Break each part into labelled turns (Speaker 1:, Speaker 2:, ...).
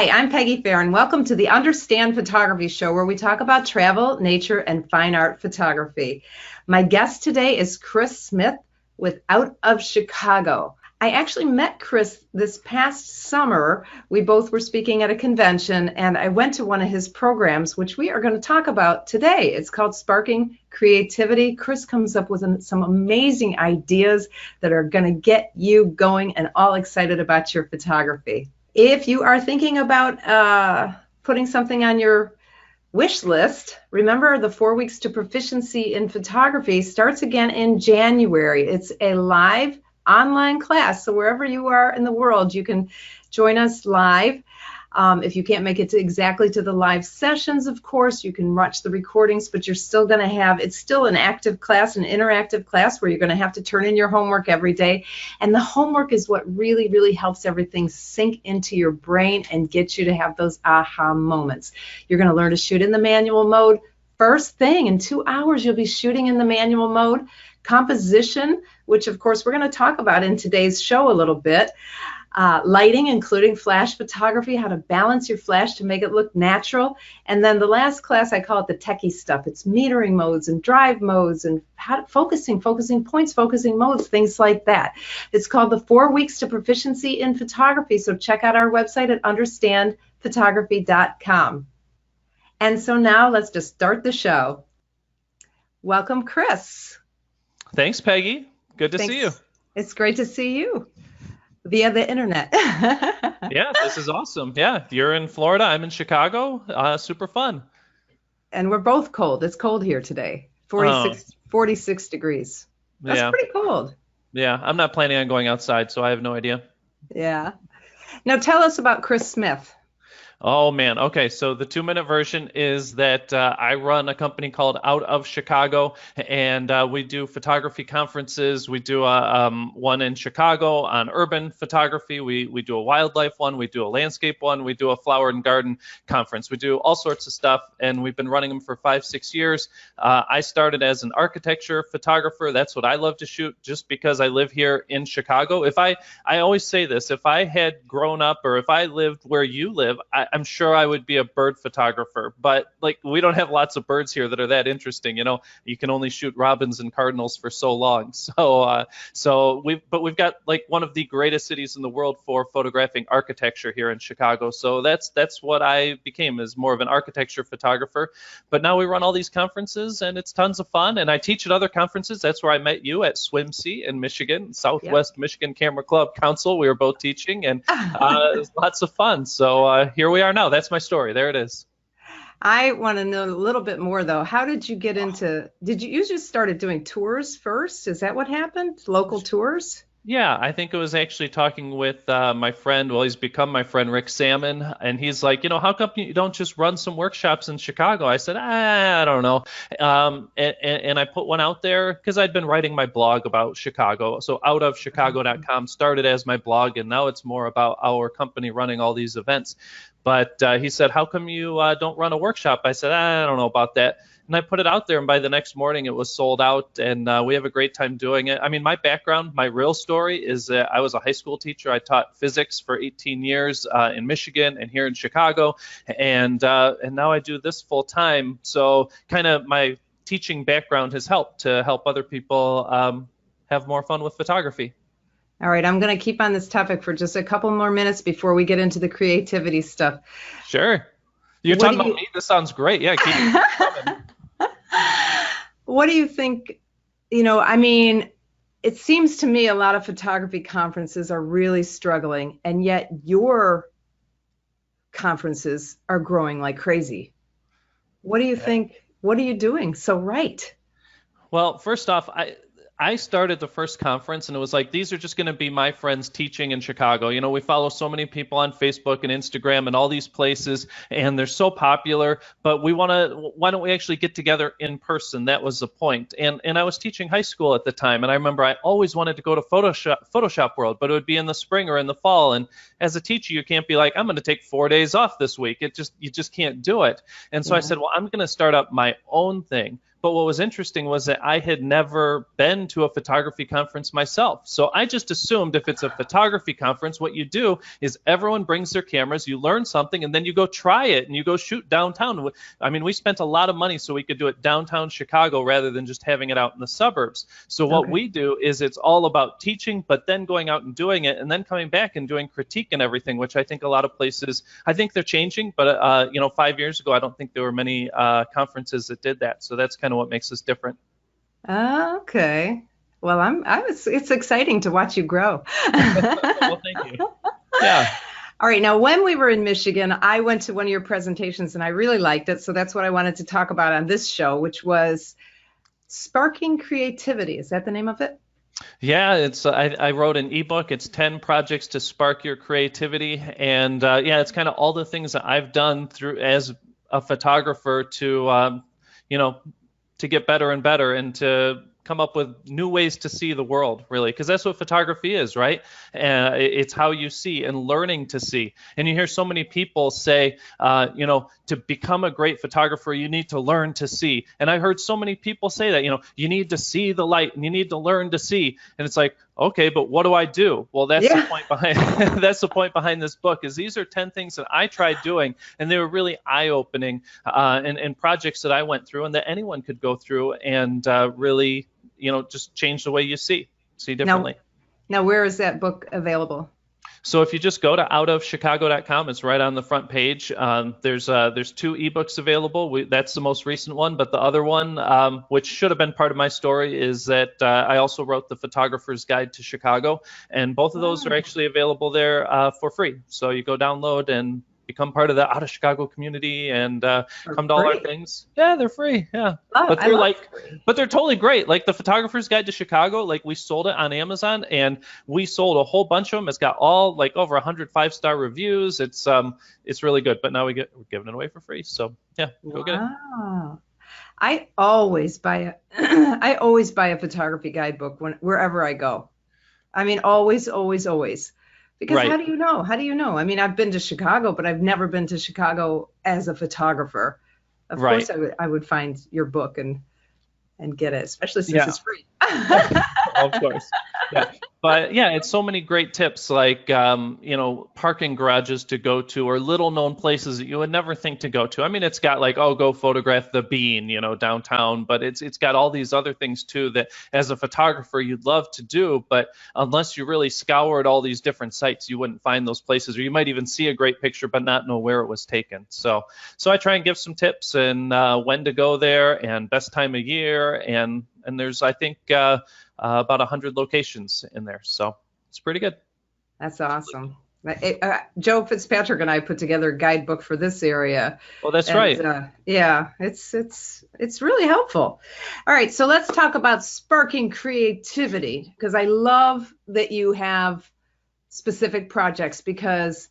Speaker 1: Hi, I'm Peggy Farren. Welcome to the Understand Photography Show, where we talk about travel, nature, and fine art photography. My guest today is Chris Smith with Out of Chicago. I actually met Chris this past summer. We both were speaking at a convention, and I went to one of his programs, which we are going to talk about today. It's called Sparking Creativity. Chris comes up with some amazing ideas that are going to get you going and all excited about your photography. If you are thinking about putting something on your wish list, remember the 4 weeks to proficiency in photography starts again in January. It's a live online class, so wherever you are in the world, you can join us live. If you can't make it exactly to the live sessions, of course, you can watch the recordings, but you're still going to have, it's still an active class, an interactive class where you're going to have to turn in your homework every day. And the homework is what really, really helps everything sink into your brain and get you to have those aha moments. You're going to learn to shoot in the manual mode. First thing, in 2 hours, you'll be shooting in the manual mode. Composition, which of course we're going to talk about in today's show a little bit. Lighting, including flash photography, how to balance your flash to make it look natural. And then the last class, I call it the techie stuff. It's metering modes and drive modes and focusing points, focusing modes, things like that. It's called the 4 weeks to proficiency in photography. So check out our website at understandphotography.com. And so now let's just start the show. Welcome, Chris.
Speaker 2: Thanks, Peggy. Good to see you.
Speaker 1: It's great to see you via the internet.
Speaker 2: Yeah, this is awesome. Yeah, you're in Florida. I'm in Chicago. Super fun.
Speaker 1: And we're both cold. It's cold here today. 46 degrees. That's pretty cold.
Speaker 2: Yeah, I'm not planning on going outside, so I have no idea.
Speaker 1: Yeah. Now tell us about Chris Smith.
Speaker 2: Oh, man. Okay, so the 2-minute version is that I run a company called Out of Chicago, and we do photography conferences. We do one in Chicago on urban photography. We do a wildlife one. We do a landscape one. We do a flower and garden conference. We do all sorts of stuff, and we've been running them for 5-6 years. I started as an architecture photographer. That's what I love to shoot just because I live here in Chicago. I always say this, if I had grown up or if I lived where you live, I'm sure I would be a bird photographer, but like we don't have lots of birds here that are that interesting. You know, you can only shoot robins and cardinals for so long. We've got like one of the greatest cities in the world for photographing architecture here in Chicago. So that's what I became, is more of an architecture photographer. But now we run all these conferences and it's tons of fun. And I teach at other conferences. That's where I met you at SwimC in Michigan, Southwest Michigan Camera Club Council. We were both teaching, and it was lots of fun. So here we are now. That's my story. There it is.
Speaker 1: I want to know a little bit more, though. How did you get into, you just started doing tours first? Is that what happened? Local tours?
Speaker 2: Yeah, I think it was actually talking with my friend, well, he's become my friend, Rick Salmon, and he's like, how come you don't just run some workshops in Chicago? I said, I don't know. And I put one out there because I'd been writing my blog about Chicago. So outofchicago.com started as my blog, and now it's more about our company running all these events. But he said, how come you don't run a workshop? I said, I don't know about that. And I put it out there, and by the next morning it was sold out, and we have a great time doing it. I mean, my background, my real story is that I was a high school teacher. I taught physics for 18 years in Michigan and here in Chicago, and now I do this full time. So kind of my teaching background has helped to help other people have more fun with photography.
Speaker 1: All right, I'm going to keep on this topic for just a couple more minutes before we get into the creativity stuff.
Speaker 2: Sure. You're talking about me? This sounds great. Yeah, keep it coming.
Speaker 1: What do you think? I mean, it seems to me a lot of photography conferences are really struggling, and yet your conferences are growing like crazy. What do you think? What are you doing so right?
Speaker 2: Well, first off, I started the first conference, and it was like, these are just going to be my friends teaching in Chicago. We follow so many people on Facebook and Instagram and all these places, and they're so popular, but why don't we actually get together in person? That was the point. And I was teaching high school at the time, and I remember I always wanted to go to Photoshop World, but it would be in the spring or in the fall. And as a teacher, you can't be like, I'm going to take 4 days off this week. You just can't do it. And so I said, well, I'm going to start up my own thing. But what was interesting was that I had never been to a photography conference myself. So I just assumed if it's a photography conference, what you do is everyone brings their cameras, you learn something, and then you go try it and you go shoot downtown. I mean, we spent a lot of money so we could do it downtown Chicago rather than just having it out in the suburbs. So what we do is it's all about teaching, but then going out and doing it and then coming back and doing critique and everything, which I think a lot of places, I think they're changing, but 5 years ago, I don't think there were many conferences that did that. So that's kind of what makes us different.
Speaker 1: Okay. Well, it's exciting to watch you grow.
Speaker 2: Well, thank you. Yeah.
Speaker 1: All right. Now, when we were in Michigan, I went to one of your presentations and I really liked it. So that's what I wanted to talk about on this show, which was Sparking Creativity. Is that the name of it?
Speaker 2: Yeah, I wrote an ebook. It's 10 projects to spark your creativity. And it's kind of all the things that I've done through as a photographer to get better and better and to come up with new ways to see the world, really, because that's what photography is, right? It's how you see and learning to see. And you hear so many people say, to become a great photographer, you need to learn to see. And I heard so many people say that, you need to see the light and you need to learn to see. And it's like, okay, but what do I do? Well, that's the point behind that's the point behind this book. Is these are 10 things that I tried doing, and they were really eye-opening, and projects that I went through and that anyone could go through and really, just change the way you see differently.
Speaker 1: Now, where is that book available?
Speaker 2: So if you just go to outofchicago.com, it's right on the front page. There's 2 ebooks available. That's the most recent one, but the other one, which should have been part of my story, is that I also wrote the Photographer's Guide to Chicago, and both of those are actually available there for free. So you go download and become part of the Out of Chicago community and come to all our things. Yeah, they're free. Yeah, but they're totally great. Like the Photographer's Guide to Chicago, like we sold it on Amazon and we sold a whole bunch of them. It's got all like over 100 5-star reviews. It's really good. But now we're giving it away for free. So yeah, go get it.
Speaker 1: I always buy a photography guidebook wherever I go. I mean, always. Because how do you know? I mean, I've been to Chicago, but I've never been to Chicago as a photographer. Of course, I would find your book and get it, especially since it's free.
Speaker 2: Of course. Yeah. But yeah, it's so many great tips like, parking garages to go to or little known places that you would never think to go to. I mean, it's got like, go photograph the Bean, downtown, but it's got all these other things too that as a photographer you'd love to do, but unless you really scoured all these different sites, you wouldn't find those places, or you might even see a great picture but not know where it was taken. So I try and give some tips and when to go there and best time of year, and there's, I think, about 100 locations in there. So it's pretty good.
Speaker 1: That's awesome. Joe Fitzpatrick and I put together a guidebook for this area.
Speaker 2: Well, that's right.
Speaker 1: It's really helpful. All right, so let's talk about sparking creativity, because I love that you have specific projects, because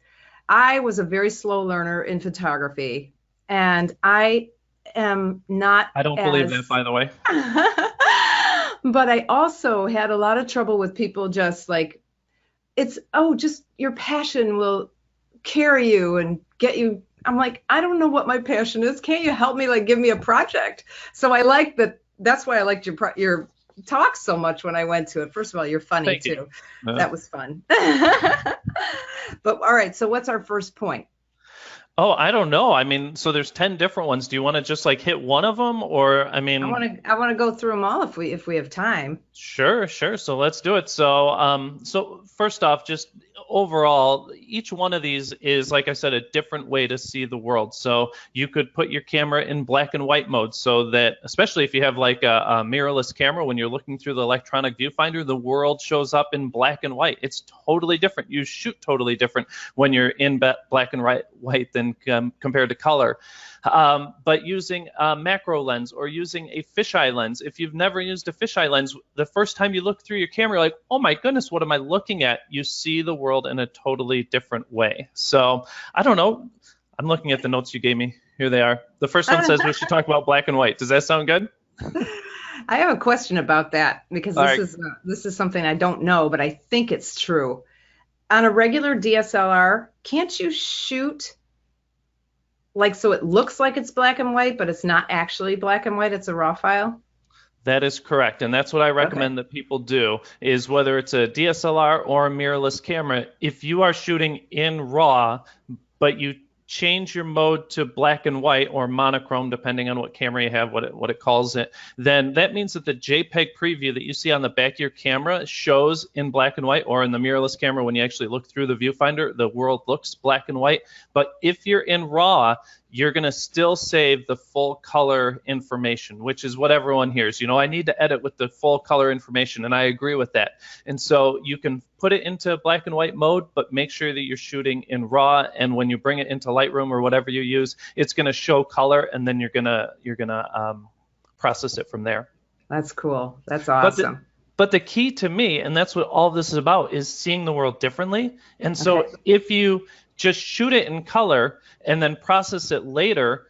Speaker 1: I was a very slow learner in photography, and I am not.
Speaker 2: I don't believe that, by the way.
Speaker 1: But I also had a lot of trouble with people just like, just your passion will carry you and get you. I'm like, I don't know what my passion is. Can't you help me? Like, give me a project. So I like that. That's why I liked your talk so much when I went to it. First of all, you're funny too. That was fun. But all right. So what's our first point?
Speaker 2: Oh, I don't know. I mean, so there's 10 different ones. Do you want to just like hit one of them, or I mean?
Speaker 1: I want to go through them all if we have time.
Speaker 2: Sure. So let's do it. So first off, just overall, each one of these is, like I said, a different way to see the world. So you could put your camera in black and white mode, so that, especially if you have like a mirrorless camera, when you're looking through the electronic viewfinder, the world shows up in black and white. It's totally different. You shoot totally different when you're in black and white than compared to color. But using a macro lens or using a fisheye lens, if you've never used a fisheye lens, the first time you look through your camera, you're like, oh my goodness, what am I looking at? You see the world in a totally different way. So I don't know. I'm looking at the notes you gave me. Here they are. The first one says we should talk about black and white. Does that sound good?
Speaker 1: I have a question about that, because this is something I don't know, but I think it's true. On a regular DSLR, can't you shoot like, so it looks like it's black and white, but it's not actually black and white. It's a raw file.
Speaker 2: That is correct. And that's what I
Speaker 1: Okay.
Speaker 2: recommend that people do is whether it's a DSLR or a mirrorless camera, if you are shooting in RAW, but you change your mode to black and white or monochrome, depending on what camera you have, what it calls it, then that means that the JPEG preview that you see on the back of your camera shows in black and white, or in the mirrorless camera, when you actually look through the viewfinder, the world looks black and white. But if you're in RAW, you're going to still save the full color information, which is what everyone hears. You know, I need to edit with the full color information, and I agree with that. And so you can put it into black and white mode, but make sure that you're shooting in RAW. And when you bring it into Lightroom or whatever you use, it's going to show color, and then you're gonna process it from there.
Speaker 1: That's cool. That's
Speaker 2: But the,
Speaker 1: awesome.
Speaker 2: but the key to me, and that's what all this is about, is seeing the world differently. And
Speaker 1: Okay.
Speaker 2: so if you just shoot it in color and then process it later,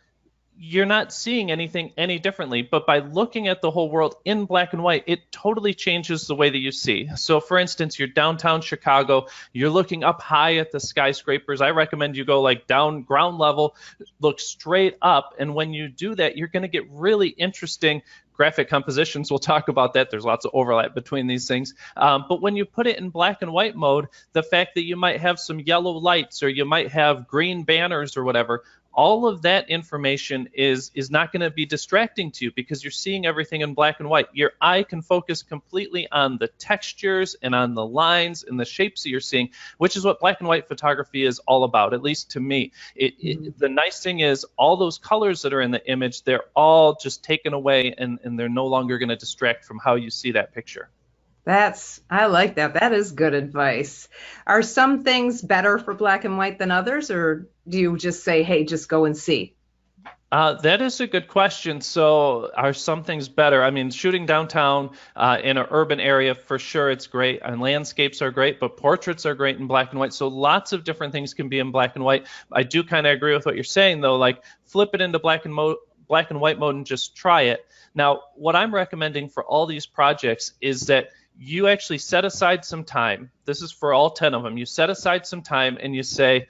Speaker 2: you're not seeing anything any differently. But by looking at the whole world in black and white, it totally changes the way that you see. So for instance, you're downtown Chicago, you're looking up high at the skyscrapers. I recommend you go like down ground level, look straight up. And when you do that, you're going to get really interesting graphic compositions. We'll talk about that. There's lots of overlap between these things. But when you put it in black and white mode, the fact that you might have some yellow lights or you might have green banners or whatever, all of that information is not going to be distracting to you because you're seeing everything in black and white. Your eye can focus completely on the textures and on the lines and the shapes that you're seeing, which is what black and white photography is all about, at least to me. The nice thing is all those colors that are in the image, they're all just taken away, and they're no longer going to distract from how you see that picture.
Speaker 1: I like that. That is good advice. Are some things better for black and white than others, or do you just say, hey, just go and see?
Speaker 2: That is a good question. So, are some things better? I mean, shooting downtown in an urban area, for sure, it's great. And landscapes are great, but portraits are great in black and white. So, lots of different things can be in black and white. I do kind of agree with what you're saying, though. Like, flip it into black and white mode and just try it. Now, what I'm recommending for all these projects is that you actually set aside some time. This is for all 10 of them. You set aside some time and you say,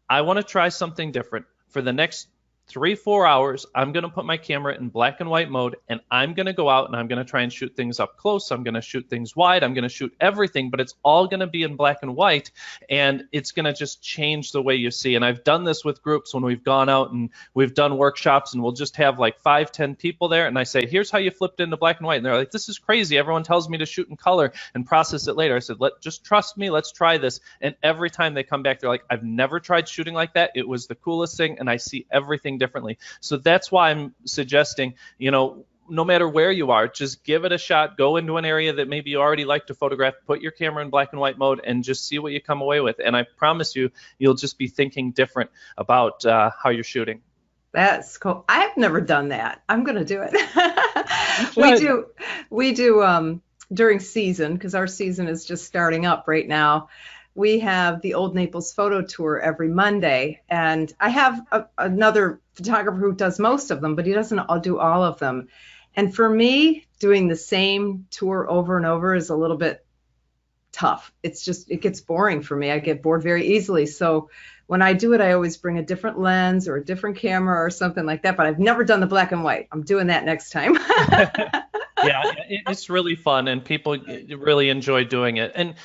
Speaker 2: I want to try something different. For the next 3, 4 hours, I'm going to put my camera in black and white mode, and I'm going to go out and I'm going to try and shoot things up close. I'm going to shoot things wide. I'm going to shoot everything, but it's all going to be in black and white, and it's going to just change the way you see. And I've done this with groups when we've gone out and we've done workshops, and we'll just have like 5, 10 people there, and I say, here's how you flipped into black and white. And they're like, this is crazy. Everyone tells me to shoot in color and process it later. I said, just trust me. Let's try this. And every time they come back, they're like, I've never tried shooting like that. It was the coolest thing, and I see everything differently. So that's why I'm suggesting, no matter where you are, just give it a shot. Go into an area that maybe you already like to photograph, put your camera in black and white mode, and just see what you come away with. And I promise you, you'll just be thinking different about how you're shooting.
Speaker 1: That's cool. I've never done that. I'm going to do
Speaker 2: You
Speaker 1: it. we
Speaker 2: should.
Speaker 1: do, we do during season, because our season is just starting up right now. We have the Old Naples photo tour every Monday, and I have another photographer who does most of them, but he doesn't do all of them. And for me, doing the same tour over and over is a little bit tough. It gets boring for me. I get bored very easily. So when I do it, I always bring a different lens or a different camera or something like that, but I've never done the black and white. I'm doing that next time.
Speaker 2: Yeah, it's really fun, and people really enjoy doing it. And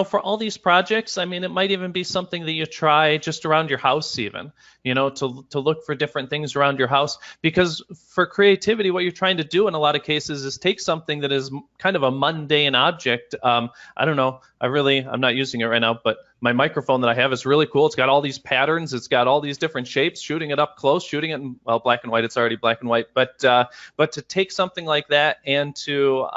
Speaker 2: for all these projects, I mean, it might even be something that you try just around your house, even. To look for different things around your house, because for creativity, what you're trying to do in a lot of cases is take something that is kind of a mundane object. I don't know. I'm not using it right now, but my microphone that I have is really cool. It's got all these patterns. It's got all these different shapes. Shooting it up close, shooting it in, well, black and white. It's already black and white. But to take something like that and to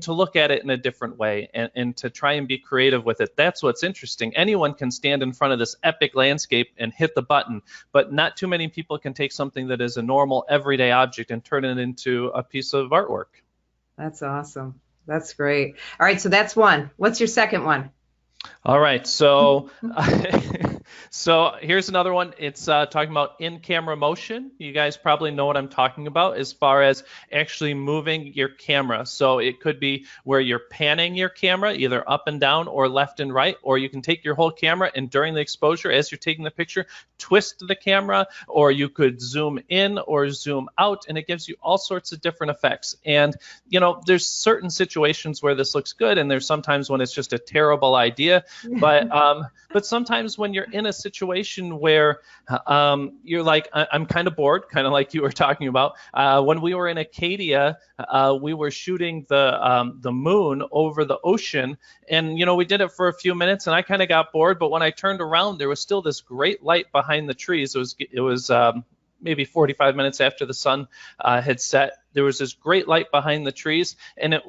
Speaker 2: look at it in a different way, and to try and be creative with it. That's what's interesting. Anyone can stand in front of this epic landscape and hit the button, but not too many people can take something that is a normal everyday object and turn it into a piece of artwork.
Speaker 1: That's awesome. That's great. All right, so that's one. What's your second one?
Speaker 2: All right, so So here's another one. It's talking about in-camera motion. You guys probably know what I'm talking about as far as actually moving your camera. So it could be where you're panning your camera either up and down or left and right, or you can take your whole camera and during the exposure as you're taking the picture, twist the camera, or you could zoom in or zoom out, and it gives you all sorts of different effects. And there's certain situations where this looks good, and there's sometimes when it's just a terrible idea. But sometimes when you're in a situation where you're like, I'm kind of bored, kind of like you were talking about. When we were in Acadia, we were shooting the moon over the ocean, and we did it for a few minutes, and I kind of got bored. But when I turned around, there was still this great light behind the trees. It was maybe 45 minutes after the sun had set. There was this great light behind the trees, and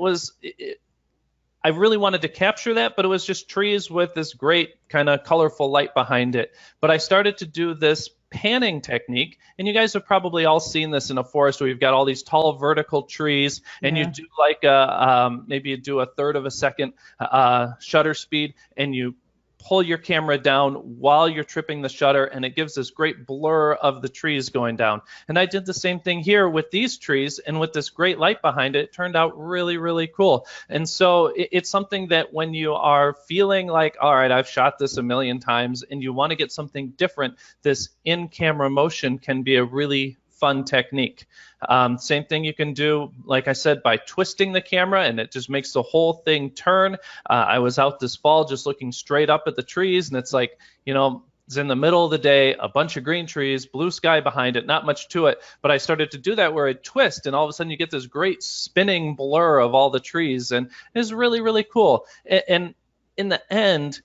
Speaker 2: I really wanted to capture that, but it was just trees with this great kind of colorful light behind it. But I started to do this panning technique, and you guys have probably all seen this in a forest where you've got all these tall vertical trees, and you do like maybe you do a third of a second shutter speed, and you pull your camera down while you're tripping the shutter, and it gives this great blur of the trees going down. And I did the same thing here with these trees, and with this great light behind it, it turned out really, really cool. And so it's something that when you are feeling like, all right, I've shot this a million times, and you want to get something different, this in-camera motion can be a really fun technique. Same thing you can do, like I said, by twisting the camera, and it just makes the whole thing turn. I was out this fall just looking straight up at the trees, and it's like, it's in the middle of the day, a bunch of green trees, blue sky behind it, not much to it. But I started to do that where I twist, and all of a sudden you get this great spinning blur of all the trees, and it's really, really cool. And in the end,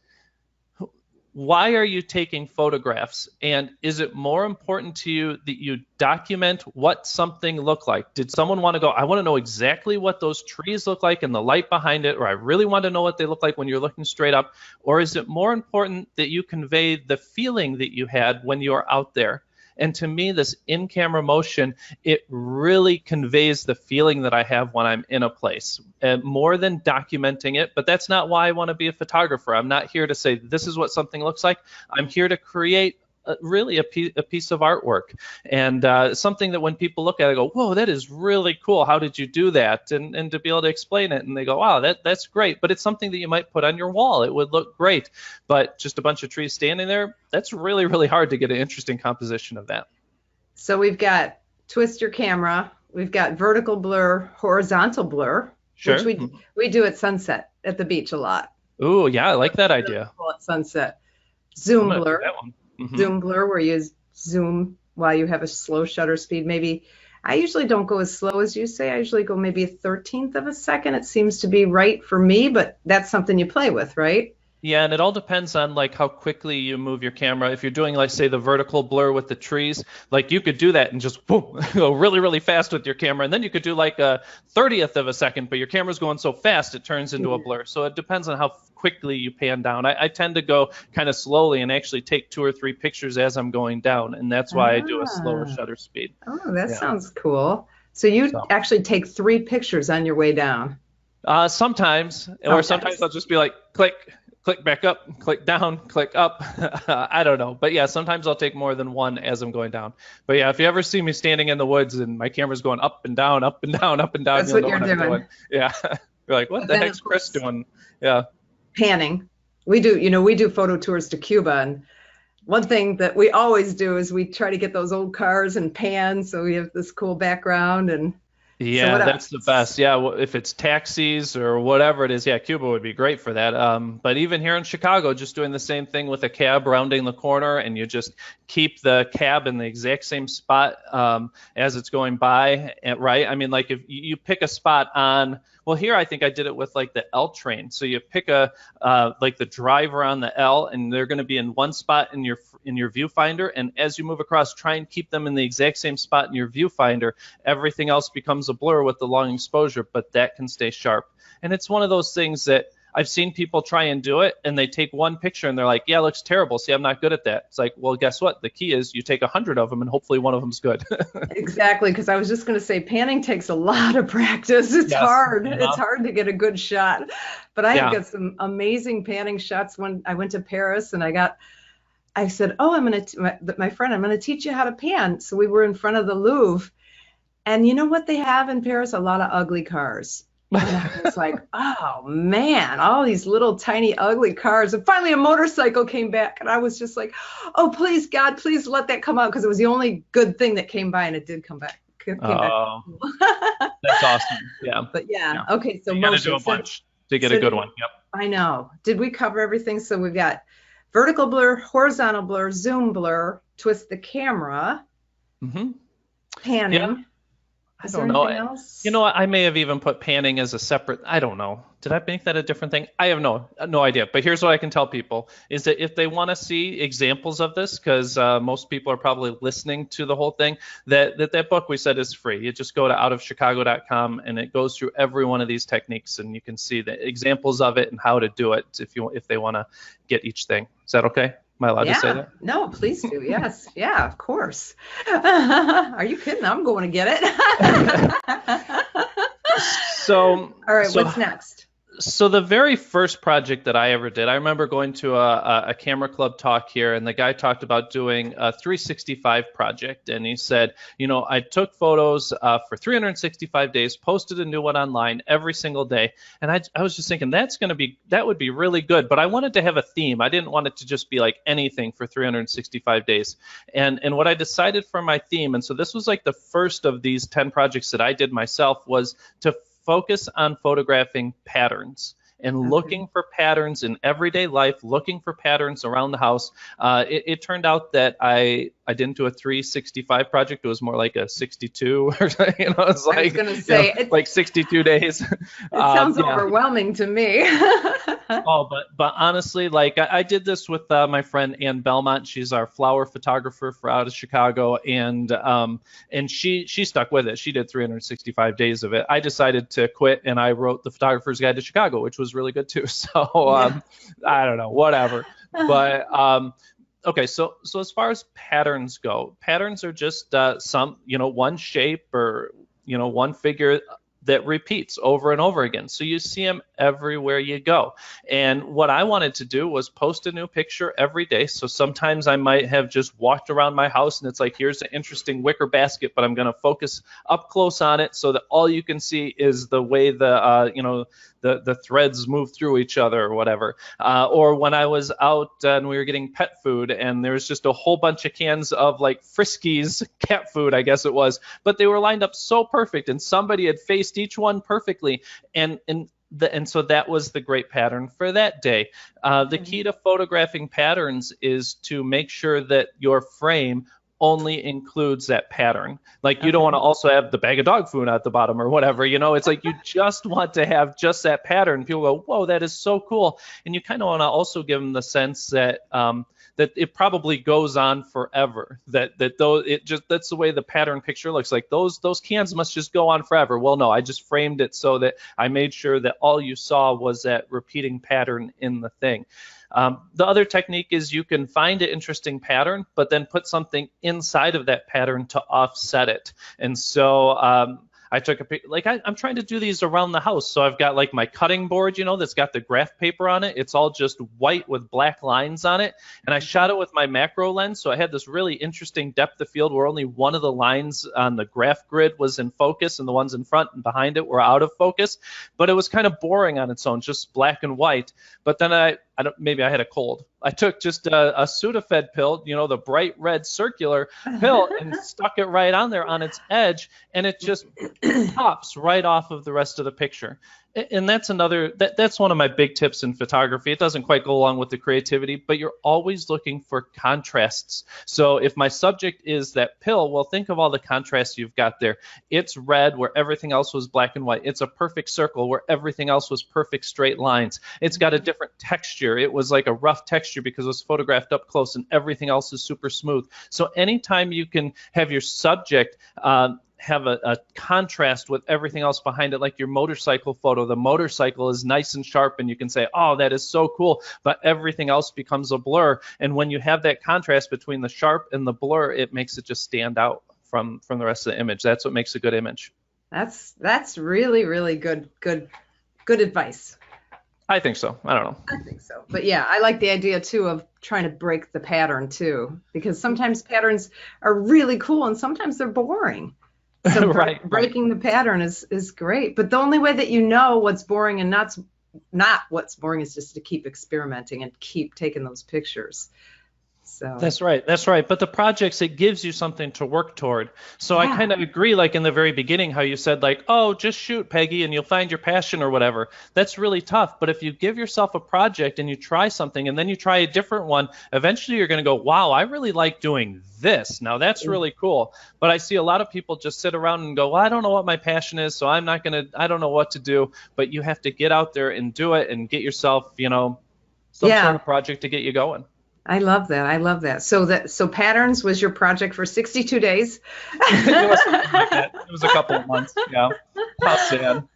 Speaker 2: why are you taking photographs? And is it more important to you that you document what something looked like? Did someone want to go, I want to know exactly what those trees look like and the light behind it, or I really want to know what they look like when you're looking straight up? Or is it more important that you convey the feeling that you had when you are out there? And to me, this in-camera motion, it really conveys the feeling that I have when I'm in a place, more than documenting it. But that's not why I want to be a photographer. I'm not here to say this is what something looks like. I'm here to create really a piece of artwork, and something that when people look at it, go, whoa, that is really cool. How did you do that? And to be able to explain it, and they go, wow, that's great. But it's something that you might put on your wall. It would look great. But just a bunch of trees standing there, that's really, really hard to get an interesting composition of that.
Speaker 1: So we've got twist your camera. We've got vertical blur, horizontal blur,
Speaker 2: Sure.
Speaker 1: which we do at sunset at the beach a lot.
Speaker 2: Ooh, yeah, I like that idea.
Speaker 1: At sunset. Zoom
Speaker 2: I'm gonna do
Speaker 1: blur.
Speaker 2: that one. Mhm.
Speaker 1: Zoom blur, where you zoom while you have a slow shutter speed. Maybe I usually don't go as slow as you say. I usually go maybe a 13th of a second. It seems to be right for me, but that's something you play with, right?
Speaker 2: Yeah, and it all depends on like how quickly you move your camera. If you're doing like say the vertical blur with the trees, like you could do that and just boom, go really, really fast with your camera. And then you could do like a 30th of a second, but your camera's going so fast it turns into a blur. So it depends on how quickly you pan down. I tend to go kind of slowly and actually take 2 or 3 pictures as I'm going down, and that's why I do a slower shutter speed.
Speaker 1: Oh, that sounds cool. So you actually take 3 pictures on your way down.
Speaker 2: Sometimes, or sometimes I'll just be like, click back up, click down, click up. I don't know. But yeah, sometimes I'll take more than one as I'm going down. But yeah, if you ever see me standing in the woods and my camera's going up and down, up and down, up and down,
Speaker 1: that's what you're doing.
Speaker 2: Yeah. You're like, what the heck's Chris doing? Yeah.
Speaker 1: Panning. We do photo tours to Cuba, and one thing that we always do is we try to get those old cars and pan so we have this cool background. And
Speaker 2: yeah, that's the best. Yeah, well, if it's taxis or whatever it is, yeah, Cuba would be great for that. But even here in Chicago, just doing the same thing with a cab rounding the corner, and you just keep the cab in the exact same spot as it's going by, right? I mean, like if you pick a spot on, well, here I think I did it with like the L train. So you pick like the driver on the L, and they're going to be in one spot in your viewfinder. And as you move across, try and keep them in the exact same spot in your viewfinder. Everything else becomes a blur with the long exposure, but that can stay sharp. And it's one of those things that I've seen people try and do it, and they take one picture and they're like, yeah, it looks terrible. See, I'm not good at that. It's like, well, guess what? The key is you take 100 of them and hopefully one of them's good.
Speaker 1: Exactly, because I was just going to say panning takes a lot of practice. It's hard. It's hard to get a good shot. But I have got some amazing panning shots when I went to Paris, and I got I said, oh, my friend, I'm going to teach you how to pan. So we were in front of the Louvre. And you know what they have in Paris? A lot of ugly cars. And I was like, oh man, all these little tiny ugly cars. And finally a motorcycle came back. And I was just like, oh, please, God, please let that come out. Because it was the only good thing that came by. And it did come back.
Speaker 2: Oh, that's awesome. Yeah.
Speaker 1: But yeah.
Speaker 2: Yeah.
Speaker 1: Okay. So
Speaker 2: You got to
Speaker 1: motion.
Speaker 2: do a bunch to get a good one. Yep.
Speaker 1: I know. Did we cover everything? So we've got vertical blur, horizontal blur, zoom blur, twist the camera,
Speaker 2: Mm-hmm.
Speaker 1: panning.
Speaker 2: Yeah.
Speaker 1: Is
Speaker 2: I
Speaker 1: there
Speaker 2: don't know.
Speaker 1: anything else?
Speaker 2: You know what? I may have even put panning as a separate. I don't know. Did I make that a different thing? I have no idea. But here's what I can tell people is that if they want to see examples of this, because most people are probably listening to the whole thing, that book we said is free. You just go to outofchicago.com and it goes through every one of these techniques and you can see the examples of it and how to do it if they want to get each thing. Is that okay? Am I allowed to say that?
Speaker 1: No, please do. Yes. Yeah, of course. Are you kidding? I'm going to get it.
Speaker 2: So,
Speaker 1: all right, what's next?
Speaker 2: So the very first project that I ever did, I remember going to a camera club talk here, and the guy talked about doing a 365 project, and he said, I took photos for 365 days, posted a new one online every single day, and I was just thinking that would be really good, but I wanted to have a theme. I didn't want it to just be like anything for 365 days, and what I decided for my theme, and so this was like the first of these 10 projects that I did myself, was to focus on photographing patterns and looking for patterns in everyday life, looking for patterns around the house. It turned out that I didn't do a 365 project. It was more like a 62 or something. It was like,
Speaker 1: I was going to say,
Speaker 2: like 62 days.
Speaker 1: It sounds overwhelming to me.
Speaker 2: But honestly, like I did this with my friend Ann Belmont. She's our flower photographer for out of Chicago, and she stuck with it. She did 365 days of it. I decided to quit, and I wrote the Photographer's Guide to Chicago, which was really good too. So I don't know, whatever. But okay, so as far as patterns go, patterns are just one shape or one figure that repeats over and over again. So you see them everywhere you go. And what I wanted to do was post a new picture every day. So sometimes I might have just walked around my house and it's like, here's an interesting wicker basket, but I'm going to focus up close on it so that all you can see is the way the threads move through each other or whatever. Or when I was out and we were getting pet food and there was just a whole bunch of cans of like Friskies cat food, I guess it was, but they were lined up so perfect and somebody had faced each one perfectly. And so that was the great pattern for that day. The key to photographing patterns is to make sure that your frame only includes that pattern. Like you don't want to also have the bag of dog food at the bottom or whatever, it's like you just want to have just that pattern. People go, whoa, that is so cool. And you kind of want to also give them the sense that that it probably goes on forever. That's the way the pattern picture looks like. Those cans must just go on forever. Well, no, I just framed it so that I made sure that all you saw was that repeating pattern in the thing. The other technique is you can find an interesting pattern, but then put something inside of that pattern to offset it. And so I took a picture, like I'm trying to do these around the house. So I've got like my cutting board, that's got the graph paper on it. It's all just white with black lines on it. And I shot it with my macro lens. So I had this really interesting depth of field where only one of the lines on the graph grid was in focus and the ones in front and behind it were out of focus. But it was kind of boring on its own, just black and white. But then maybe I had a cold. I took just a Sudafed pill, the bright red circular pill, and stuck it right on there on its edge, and it just pops right off of the rest of the picture. And that's that's one of my big tips in photography. It doesn't quite go along with the creativity, but you're always looking for contrasts. So if my subject is that pill, well, think of all the contrasts you've got there. It's red where everything else was black and white. It's a perfect circle where everything else was perfect straight lines. It's got a different texture. It was like a rough texture because it was photographed up close and everything else is super smooth. So anytime you can have your subject have a contrast with everything else behind it, like your motorcycle photo. The motorcycle is nice and sharp and you can say, oh, that is so cool, but everything else becomes a blur. And when you have that contrast between the sharp and the blur, it makes it just stand out from the rest of the image. That's what makes a good image.
Speaker 1: That's really, really good advice.
Speaker 2: I think so. I don't know.
Speaker 1: I think so. But yeah, I like the idea too of trying to break the pattern too, because sometimes patterns are really cool and sometimes they're boring. So
Speaker 2: Right.
Speaker 1: breaking the pattern is great. But the only way that you know what's boring and not what's boring is just to keep experimenting and keep taking those pictures. So
Speaker 2: That's right. That's right. But the projects, it gives you something to work toward. So I
Speaker 1: yeah.
Speaker 2: kind of agree, like in the very beginning, how you said, like, oh, just shoot, Peggy, and you'll find your passion or whatever. That's really tough. But if you give yourself a project and you try something and then you try a different one, eventually you're going to go, wow, I really like doing this. Now that's really cool. But I see a lot of people just sit around and go, well, I don't know what my passion is, so I don't know what to do. But you have to get out there and do it and get yourself, some sort
Speaker 1: Yeah.
Speaker 2: of project to get you going.
Speaker 1: I love that. I love that. So patterns was your project for 62 days.
Speaker 2: It was something like that. It was a couple of months. Yeah. How sad.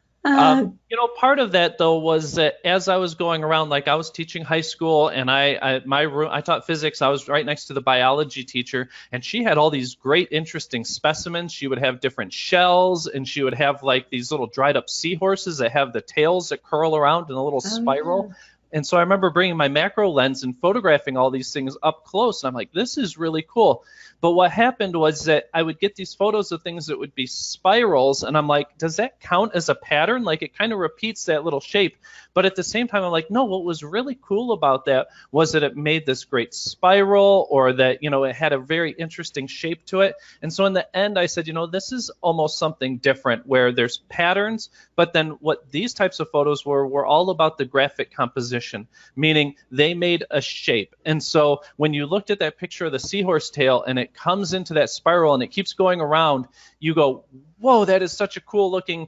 Speaker 2: Part of that though was that as I was going around, like I was teaching high school, and I taught physics. I was right next to the biology teacher, and she had all these great, interesting specimens. She would have different shells, and she would have like these little dried up seahorses that have the tails that curl around in a little spiral.
Speaker 1: Yeah.
Speaker 2: And so I remember bringing my macro lens and photographing all these things up close. And I'm like, this is really cool. But what happened was that I would get these photos of things that would be spirals. And I'm like, does that count as a pattern? Like it kind of repeats that little shape. But at the same time, I'm like, no, what was really cool about that was that it made this great spiral, or that, it had a very interesting shape to it. And so in the end, I said, this is almost something different where there's patterns. But then what these types of photos were all about the graphic composition, meaning they made a shape. And so when you looked at that picture of the seahorse tail and it comes into that spiral and it keeps going around, you go, whoa, that is such a cool looking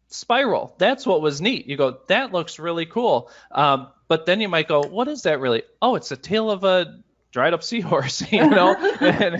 Speaker 2: spiral. That's what was neat. You go, that looks really cool. But then you might go, what is that really? Oh, it's the tail of a dried up seahorse, and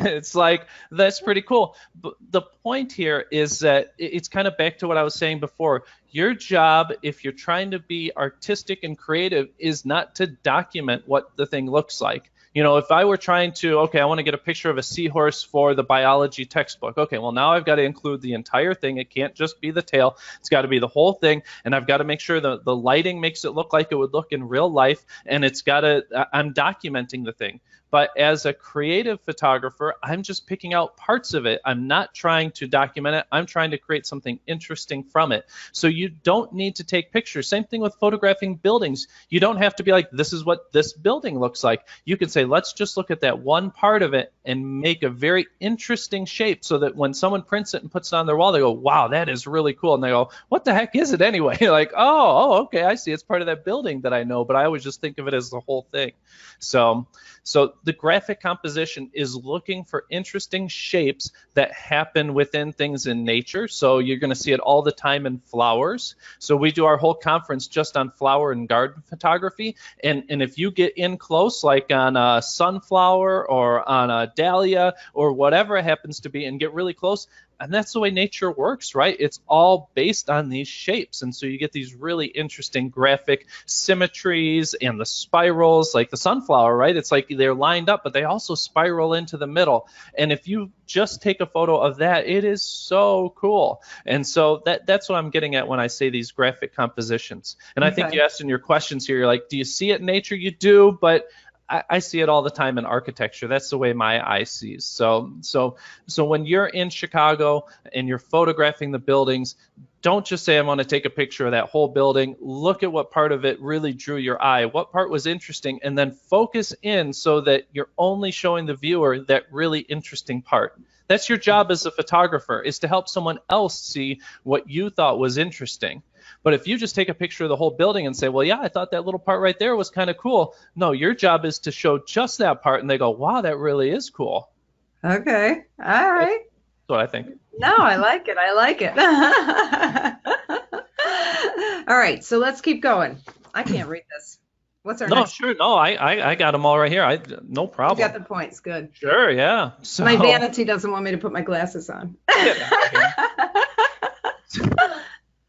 Speaker 2: it's like, that's pretty cool. But the point here is that it's kind of back to what I was saying before. Your job, if you're trying to be artistic and creative, is not to document what the thing looks like. If I were trying to, okay, I want to get a picture of a seahorse for the biology textbook. Okay, well, now I've got to include the entire thing. It can't just be the tail. It's got to be the whole thing. And I've got to make sure the lighting makes it look like it would look in real life. And I'm documenting the thing. But as a creative photographer, I'm just picking out parts of it. I'm not trying to document it. I'm trying to create something interesting from it. So you don't need to take pictures. Same thing with photographing buildings. You don't have to be like, this is what this building looks like. You can say, let's just look at that one part of it and make a very interesting shape so that when someone prints it and puts it on their wall, they go, wow, that is really cool. And they go, what the heck is it anyway? You're like, oh, okay, I see. It's part of that building that I know, but I always just think of it as the whole thing. So the graphic composition is looking for interesting shapes that happen within things in nature. So you're going to see it all the time in flowers. So we do our whole conference just on flower and garden photography. And if you get in close, like on a sunflower or on a dahlia or whatever it happens to be, and get really close, and that's the way nature works, right? It's all based on these shapes. And so you get these really interesting graphic symmetries and the spirals, like the sunflower, right? It's like they're lined up, but they also spiral into the middle. And if you just take a photo of that, it is so cool. And so that's what I'm getting at when I say these graphic compositions. And I think you asked in your questions here, you're like, do you see it in nature? You do, but I see it all the time in architecture. That's the way my eye sees. So when you're in Chicago and you're photographing the buildings, don't just say, I'm going to take a picture of that whole building. Look at what part of it really drew your eye, what part was interesting, and then focus in so that you're only showing the viewer that really interesting part. That's your job as a photographer, is to help someone else see what you thought was interesting. But if you just take a picture of the whole building and say, well, yeah, I thought that little part right there was kind of cool. No, your job is to show just that part, and they go, wow, that really is cool.
Speaker 1: Okay. All right.
Speaker 2: That's what I think.
Speaker 1: No, I like it. I like it. All right. So let's keep going. I can't read this. What's our next?
Speaker 2: Sure. No, I got them all right here. No problem.
Speaker 1: You got the points. Good.
Speaker 2: Sure. Yeah. So,
Speaker 1: my vanity doesn't want me to put my glasses on.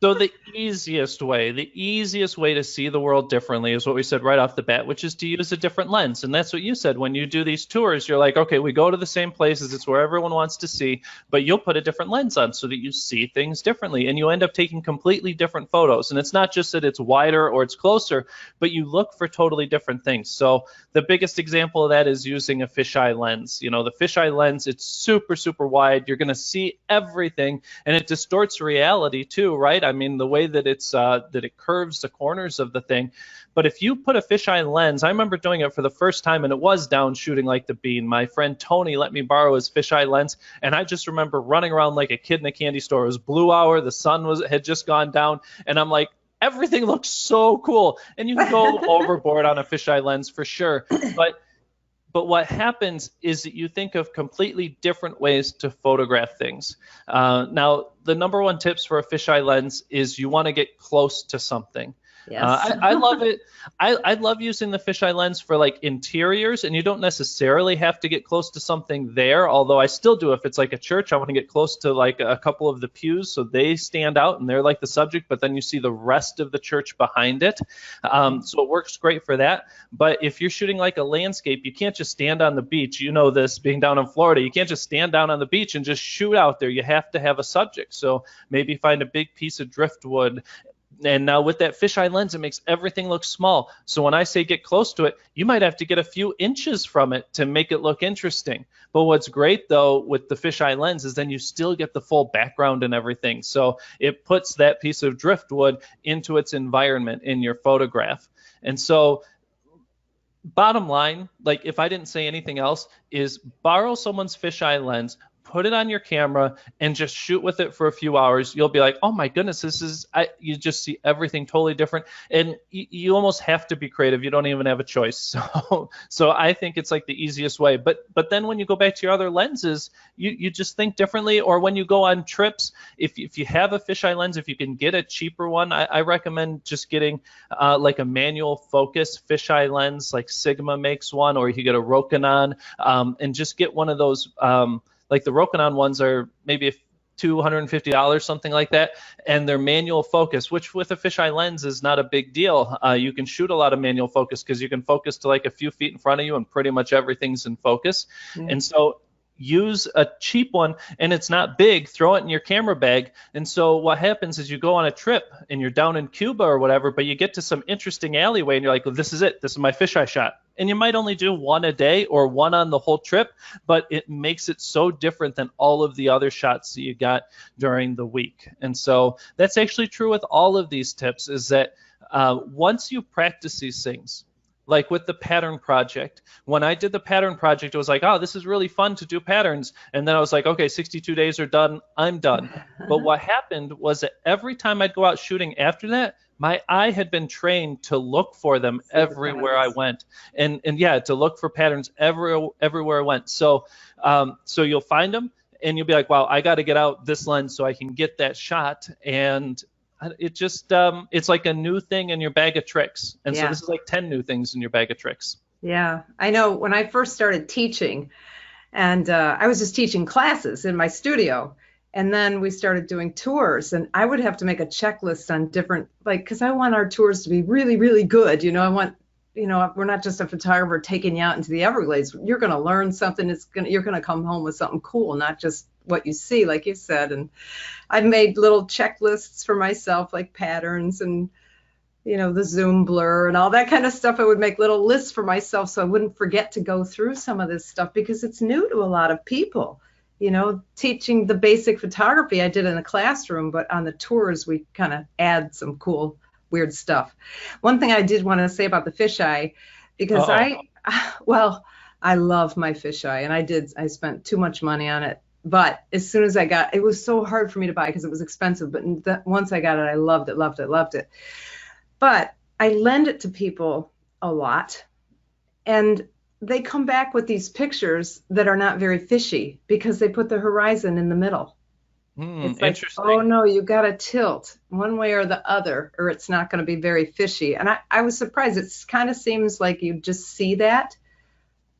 Speaker 2: So the the easiest way to see the world differently is what we said right off the bat, which is to use a different lens. And that's what you said. When you do these tours, you're like, okay, we go to the same places. It's where everyone wants to see, but you'll put a different lens on so that you see things differently. And you end up taking completely different photos. And it's not just that it's wider or it's closer, but you look for totally different things. So the biggest example of that is using a fisheye lens. You know, the fisheye lens, it's super, super wide. You're going to see everything, and it distorts reality too, right? I mean, the way that it curves the corners of the thing. But if you put a fisheye lens, I remember doing it for the first time, and it was down shooting like the bean. My friend Tony let me borrow his fisheye lens, and I just remember running around like a kid in a candy store. It was blue hour, the sun had just gone down, and I'm like, everything looks so cool. And you can go overboard on a fisheye lens for sure. But what happens is that you think of completely different ways to photograph things. Now, the number one tips for a fisheye lens is you want to get close to something.
Speaker 1: Yes.
Speaker 2: I love it. I love using the fisheye lens for like interiors, and you don't necessarily have to get close to something there, although I still do. If it's like a church, I want to get close to like a couple of the pews so they stand out and they're like the subject, but then you see the rest of the church behind it. So it works great for that. But if you're shooting like a landscape, you can't just stand on the beach. You know this, being down in Florida, you can't just stand down on the beach and just shoot out there. You have to have a subject. So maybe find a big piece of driftwood. And now with that fisheye lens, it makes everything look small. So when I say get close to it, you might have to get a few inches from it to make it look interesting. But what's great, though, with the fisheye lens is then you still get the full background and everything. So it puts that piece of driftwood into its environment in your photograph. And so bottom line, like if I didn't say anything else, is borrow someone's fisheye lens, put it on your camera, and just shoot with it for a few hours. You'll be like, oh my goodness, you just see everything totally different. And you almost have to be creative. You don't even have a choice. So I think it's like the easiest way. But then when you go back to your other lenses, you just think differently. Or when you go on trips, if you have a fisheye lens, if you can get a cheaper one, I recommend just getting like a manual focus fisheye lens, like Sigma makes one, or you can get a Rokinon, and just get one of those. Like the Rokinon ones are maybe $250, something like that, and they're manual focus, which with a fisheye lens is not a big deal. You can shoot a lot of manual focus because you can focus to like a few feet in front of you and pretty much everything's in focus. Mm. And so use a cheap one, and it's not big, throw it in your camera bag. And so what happens is you go on a trip and you're down in Cuba or whatever, but you get to some interesting alleyway and you're like, well, this is it. This is my fisheye shot. And you might only do one a day or one on the whole trip, but it makes it so different than all of the other shots that you got during the week. And so that's actually true with all of these tips, is that once you practice these things, like with the pattern project, when I did the pattern project, it was like, oh, this is really fun to do patterns. And then I was like, okay, 62 days are done. I'm done. But what happened was that every time I'd go out shooting after that, my eye had been trained to look for them everywhere I went. And yeah, to look for patterns everywhere I went. So you'll find them and you'll be like, wow, I got to get out this lens so I can get that shot. And it just it's like a new thing in your bag of tricks. And so this is like 10 new things in your bag of tricks.
Speaker 1: Yeah, I know when I first started teaching, and I was just teaching classes in my studio, and then we started doing tours, and I would have to make a checklist on different, like, because I want our tours to be really, really good. You know, I want, you know, we're not just a photographer taking you out into the Everglades. You're going to learn something. You're going to come home with something cool, not just what you see, like you said. And I've made little checklists for myself, like patterns and, you know, the zoom blur and all that kind of stuff. I would make little lists for myself so I wouldn't forget to go through some of this stuff, because it's new to a lot of people. You know, teaching the basic photography I did in the classroom, but on the tours we kind of add some cool, weird stuff. One thing I did want to say about the fisheye, because I love my fisheye, and I spent too much money on it. But as soon as it was so hard for me to buy because it was expensive. But once I got it, I loved it. But I lend it to people a lot, and they come back with these pictures that are not very fishy because they put the horizon in the middle. It's like, oh no, you got to tilt one way or the other, or it's not going to be very fishy. And I was surprised. It kind of seems like you just see that,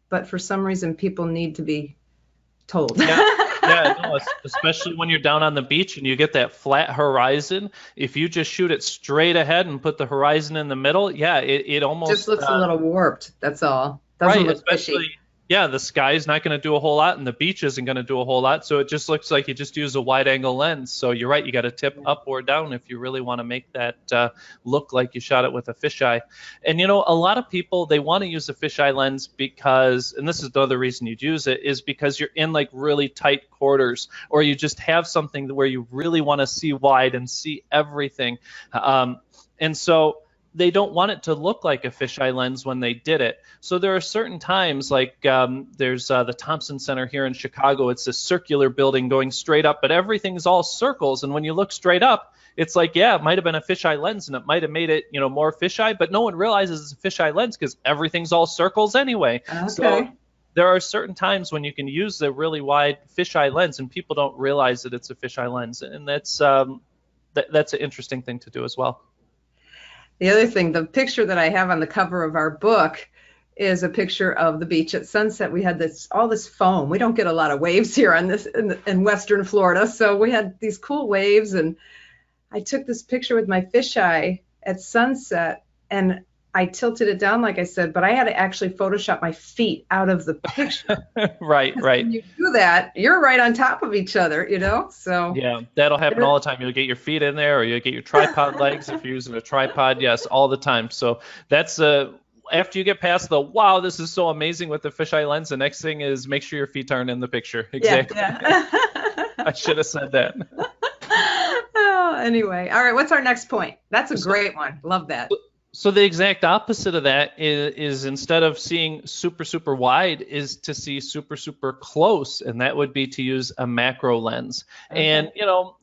Speaker 1: but for some reason people need to be told.
Speaker 2: Yeah, Yeah, no, especially when you're down on the beach and you get that flat horizon. If you just shoot it straight ahead and put the horizon in the middle, yeah, it
Speaker 1: Just
Speaker 2: almost
Speaker 1: looks a little warped. That's all. Doesn't
Speaker 2: right,
Speaker 1: look fishy.
Speaker 2: especially yeah, the sky's not going to do a whole lot and the beach isn't going to do a whole lot, so it just looks like you just use a wide angle lens. So you're right, you got to tip up or down if you really want to make that look like you shot it with a fisheye. And a lot of people, they want to use a fisheye lens because, and this is the other reason you'd use it, is because you're in like really tight quarters, or you just have something where you really want to see wide and see everything. And so they don't want it to look like a fisheye lens when they did it. So there are certain times, like there's the Thompson Center here in Chicago. It's a circular building going straight up, but everything's all circles. And when you look straight up, it's like, yeah, it might have been a fisheye lens and it might have made it, more fisheye, but no one realizes it's a fisheye lens because everything's all circles anyway.
Speaker 1: Okay.
Speaker 2: So there are certain times when you can use the really wide fisheye lens and people don't realize that it's a fisheye lens. And that's an interesting thing to do as well.
Speaker 1: The other thing, the picture that I have on the cover of our book is a picture of the beach at sunset. We had all this foam. We don't get a lot of waves here in Western Florida, so we had these cool waves. And I took this picture with my fisheye at sunset, and I tilted it down, like I said, but I had to actually Photoshop my feet out of the picture.
Speaker 2: Right.
Speaker 1: When you do that, you're right on top of each other, So
Speaker 2: yeah, that'll happen all the time. You'll get your feet in there, or you'll get your tripod legs if you're using a tripod. Yes, all the time. So that's after you get past the wow, this is so amazing with the fisheye lens. The next thing is make sure your feet aren't in the picture. Exactly.
Speaker 1: Yeah.
Speaker 2: I should have said that.
Speaker 1: Oh, anyway, all right. What's our next point? That's a great one. Love that.
Speaker 2: So the exact opposite of that is instead of seeing super, super wide is to see super, super close. And that would be to use a macro lens. Okay. And,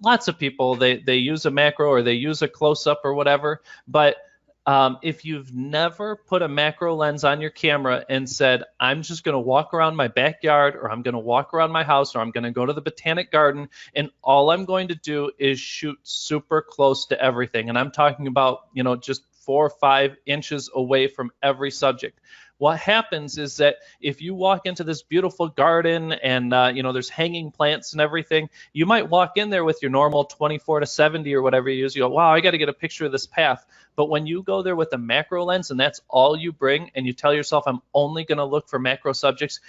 Speaker 2: lots of people, they use a macro or they use a close up or whatever. But if you've never put a macro lens on your camera and said, I'm just going to walk around my backyard, or I'm going to walk around my house, or I'm going to go to the botanic garden, and all I'm going to do is shoot super close to everything. And I'm talking about, just 4 or 5 inches away from every subject. What happens is that if you walk into this beautiful garden and, there's hanging plants and everything, you might walk in there with your normal 24 to 70 or whatever you use. You go, wow, I got to get a picture of this path. But when you go there with a macro lens and that's all you bring, and you tell yourself, I'm only going to look for macro subjects,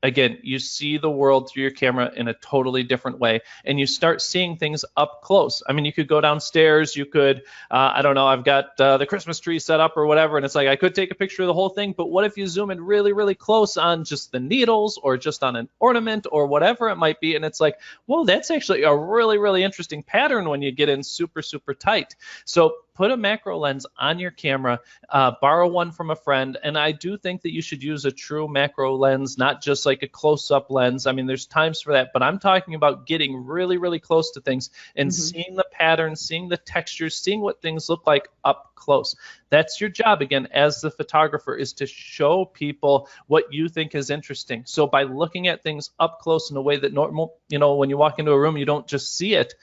Speaker 2: again, you see the world through your camera in a totally different way, and you start seeing things up close. I mean, you could go downstairs, you could, I don't know, I've got the Christmas tree set up or whatever, and it's like I could take a picture of the whole thing, but what if you zoom in really, really close on just the needles or just on an ornament or whatever it might be, and it's like, whoa, that's actually a really, really interesting pattern when you get in super, super tight. So put a macro lens on your camera, borrow one from a friend, and I do think that you should use a true macro lens, not just like a close-up lens. I mean, there's times for that, but I'm talking about getting really, really close to things and seeing the patterns, seeing the textures, seeing what things look like up close. That's your job, again, as the photographer, is to show people what you think is interesting. So by looking at things up close in a way that normal, when you walk into a room, you don't just see it.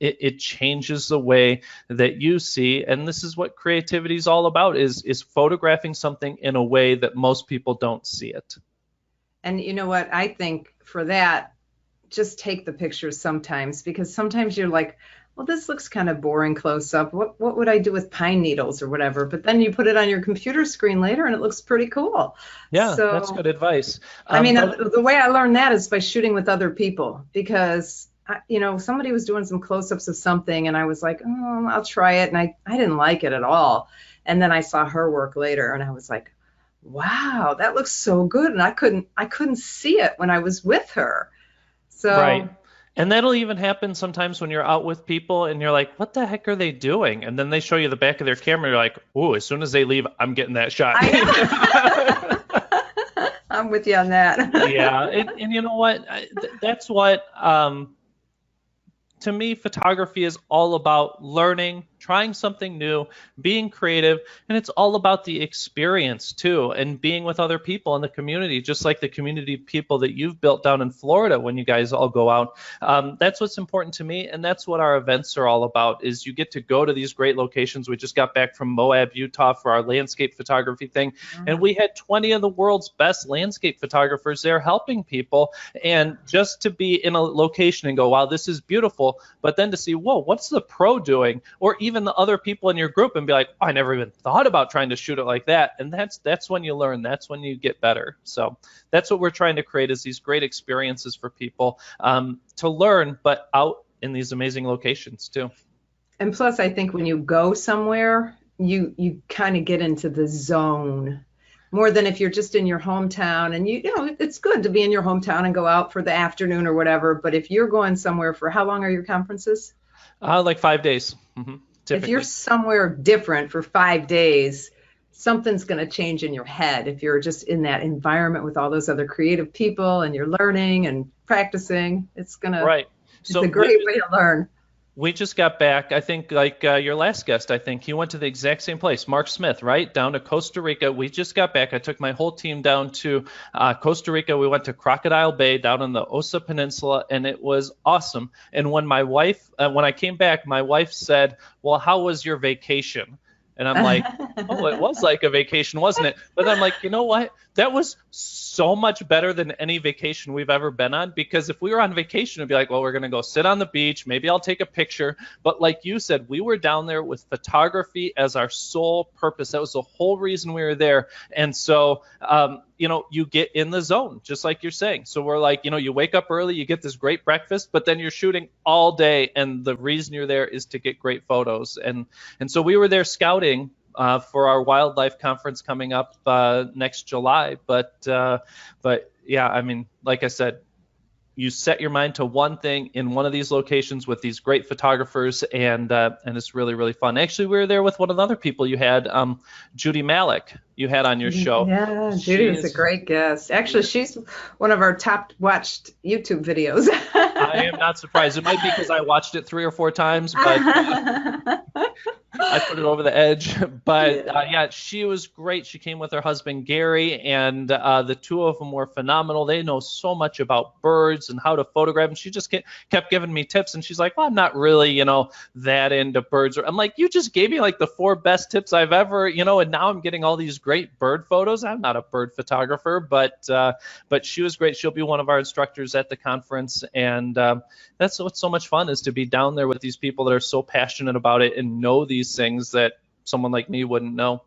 Speaker 2: It changes the way that you see, and this is what creativity is all about, is photographing something in a way that most people don't see it.
Speaker 1: And you know what? I think for that, just take the pictures sometimes, because sometimes you're like, well, this looks kind of boring close up. What would I do with pine needles or whatever? But then you put it on your computer screen later and it looks pretty cool.
Speaker 2: Yeah, so, that's good advice.
Speaker 1: I mean, the way I learned that is by shooting with other people, because somebody was doing some close-ups of something and I was like, oh, I'll try it. And I didn't like it at all. And then I saw her work later and I was like, wow, that looks so good. And I couldn't see it when I was with her. So
Speaker 2: right. And that'll even happen sometimes when you're out with people and you're like, what the heck are they doing? And then they show you the back of their camera. You're like, ooh, as soon as they leave, I'm getting that shot.
Speaker 1: I'm with you on that.
Speaker 2: Yeah. And you know what? That's what, to me, photography is all about learning, trying something new, being creative, and it's all about the experience too, and being with other people in the community, just like the community people that you've built down in Florida when you guys all go out. That's what's important to me, and that's what our events are all about, is you get to go to these great locations. We just got back from Moab, Utah for our landscape photography thing, and we had 20 of the world's best landscape photographers there helping people, and just to be in a location and go, wow, this is beautiful, but then to see, whoa, what's the pro doing? Or even the other people in your group and be like, oh, I never even thought about trying to shoot it like that. And that's when you learn. That's when you get better. So that's what we're trying to create, is these great experiences for people to learn, but out in these amazing locations too.
Speaker 1: And plus, I think when you go somewhere, you kind of get into the zone more than if you're just in your hometown. And you know, it's good to be in your hometown and go out for the afternoon or whatever. But if you're going somewhere for, how long are your conferences?
Speaker 2: Like 5 days.
Speaker 1: If you're somewhere different for 5 days, something's going to change in your head. If you're just in that environment with all those other creative people and you're learning and practicing, it's going to,
Speaker 2: right.
Speaker 1: It's a great way to learn.
Speaker 2: We just got back, I think, like your last guest, I think he went to the exact same place, Mark Smith, right, down to Costa Rica. We just got back. I took my whole team down to Costa Rica. We went to Crocodile Bay down on the Osa Peninsula, and it was awesome. And when my wife, when I came back, my wife said, well, how was your vacation? And I'm like, oh, it was like a vacation, wasn't it? But I'm like, you know what? That was so much better than any vacation we've ever been on, because if we were on vacation, it'd be like, well, we're going to go sit on the beach. Maybe I'll take a picture. But like you said, we were down there with photography as our sole purpose. That was the whole reason we were there. And so, you know, you get in the zone, just like you're saying. So we're like, you know, you wake up early, you get this great breakfast, but then you're shooting all day. And the reason you're there is to get great photos. And so we were there scouting for our wildlife conference coming up next July. But yeah, I mean, like I said, you set your mind to one thing in one of these locations with these great photographers, and it's really, really fun. Actually, we were there with one of the other people you had, Judy Malik, you had on your show.
Speaker 1: Yeah, Judy was a great guest. Actually, she's one of our top watched YouTube videos.
Speaker 2: I am not surprised. It might be because I watched it 3 or 4 times, but I put it over the edge. But yeah, she was great. She came with her husband, Gary, and the two of them were phenomenal. They know so much about birds and how to photograph. And she just kept giving me tips. And she's like, well, I'm not really, you know, that into birds. I'm like, you just gave me like the 4 best tips I've ever, you know, and now I'm getting all these great bird photos. I'm not a bird photographer, but she was great. She'll be one of our instructors at the conference. And that's what's so much fun, is to be down there with these people that are so passionate about it and know these things that someone like me wouldn't know.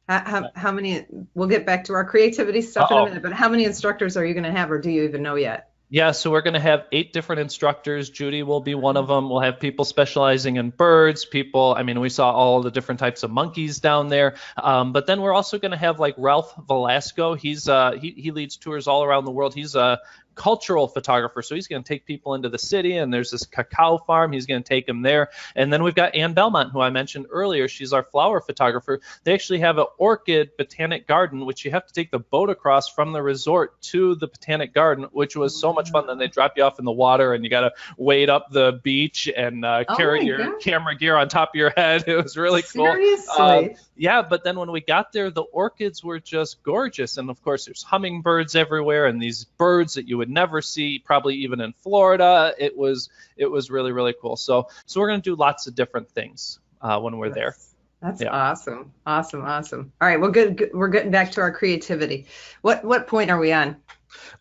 Speaker 1: How many, we'll get back to our creativity stuff in a minute, but how many instructors are you going to have, or do you even know yet?
Speaker 2: Yeah, so we're going to have 8 different instructors. Judy will be one of them. We'll have people specializing in birds, people, I mean, we saw all the different types of monkeys down there. But then we're also going to have like Ralph Velasco. He's he leads tours all around the world. He's a cultural photographer, so he's going to take people into the city, and there's this cacao farm. He's going to take them there. And then we've got Ann Belmont, who I mentioned earlier. She's our flower photographer. They actually have an orchid botanic garden, which you have to take the boat across from the resort to the botanic garden, which was so much fun. Then they drop you off in the water, and you got to wade up the beach and carry your camera gear on top of your head. It was really cool.
Speaker 1: Seriously?
Speaker 2: Yeah, but then when we got there, the orchids were just gorgeous. And of course, there's hummingbirds everywhere, and these birds that you would never see, probably even in Florida. It was really, really cool. So we're going to do lots of different things when we're there.
Speaker 1: That's awesome. Awesome. All right. Well, good. We're getting back to our creativity. What point are we on?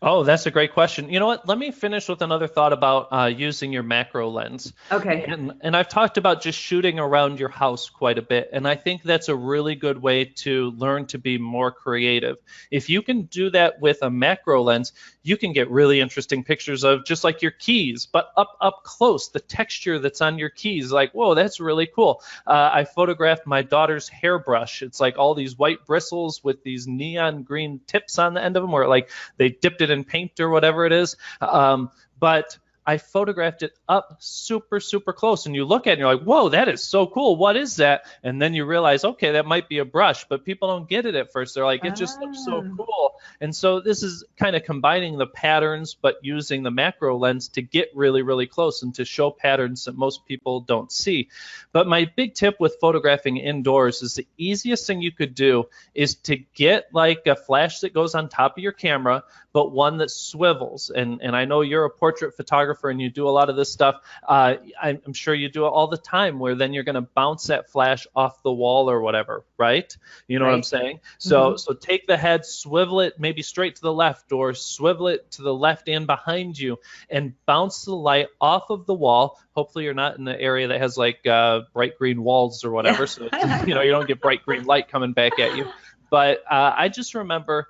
Speaker 2: Oh, that's a great question. You know what? Let me finish with another thought about using your macro lens.
Speaker 1: Okay.
Speaker 2: And I've talked about just shooting around your house quite a bit. And I think that's a really good way to learn to be more creative. If you can do that with a macro lens, you can get really interesting pictures of just like your keys, but up close, the texture that's on your keys. Like, whoa, that's really cool. I photographed my daughter's hairbrush. It's like all these white bristles with these neon green tips on the end of them, where like they dipped it in paint or whatever it is. But I photographed it up super, super close. And you look at it and you're like, whoa, that is so cool. What is that? And then you realize, okay, that might be a brush. But people don't get it at first. They're like, it just looks so
Speaker 1: Ah,
Speaker 2: cool. And so this is kind of combining the patterns, but using the macro lens to get really, really close and to show patterns that most people don't see. But my big tip with photographing indoors is the easiest thing you could do is to get like a flash that goes on top of your camera, but one that swivels. And I know you're a portrait photographer and you do a lot of this stuff. I'm sure you do it all the time, where then you're going to bounce that flash off the wall or whatever, right? You know what I'm saying? So take the head, swivel it maybe straight to the left, or swivel it to the left and behind you, and bounce the light off of the wall. Hopefully you're not in the area that has like bright green walls or whatever, so you don't get bright green light coming back at you. But I just remember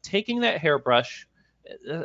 Speaker 2: taking that hairbrush.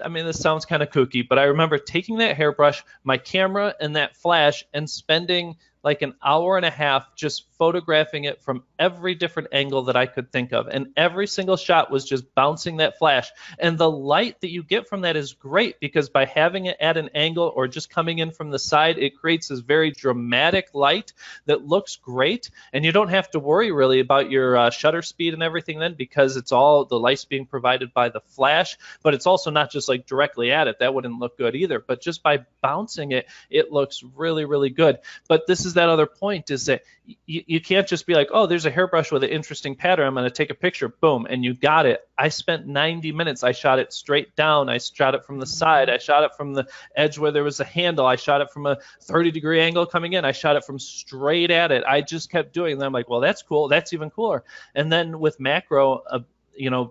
Speaker 2: I mean, this sounds kind of kooky, but I remember taking that hairbrush, my camera, and that flash, and spending like an hour and a half just photographing it from every different angle that I could think of. And every single shot was just bouncing that flash. And the light that you get from that is great, because by having it at an angle or just coming in from the side, it creates this very dramatic light that looks great. And you don't have to worry really about your shutter speed and everything then, because it's all the light's being provided by the flash. But it's also not just like directly at it. That wouldn't look good either. But just by bouncing it, it looks really, really good. But this is that other point, is that you can't just be like, oh, there's a hairbrush with an interesting pattern, I'm going to take a picture, boom, and you got it. I spent 90 minutes. I shot it straight down. I shot it from the side. I shot it from the edge where there was a handle. I shot it from a 30-degree angle coming in. I shot it from straight at it. I just kept doing that. I'm like, well, that's cool. That's even cooler. And then with macro,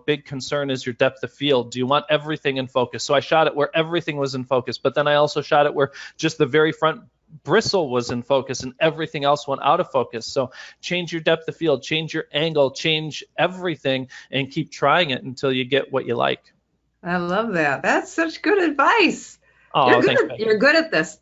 Speaker 2: big concern is your depth of field. Do you want everything in focus? So I shot it where everything was in focus, but then I also shot it where just the very front bristle was in focus and everything else went out of focus. So change your depth of field, change your angle, change everything, and keep trying it until you get what you like.
Speaker 1: I love that. That's such good advice.
Speaker 2: Oh,
Speaker 1: you're good at this.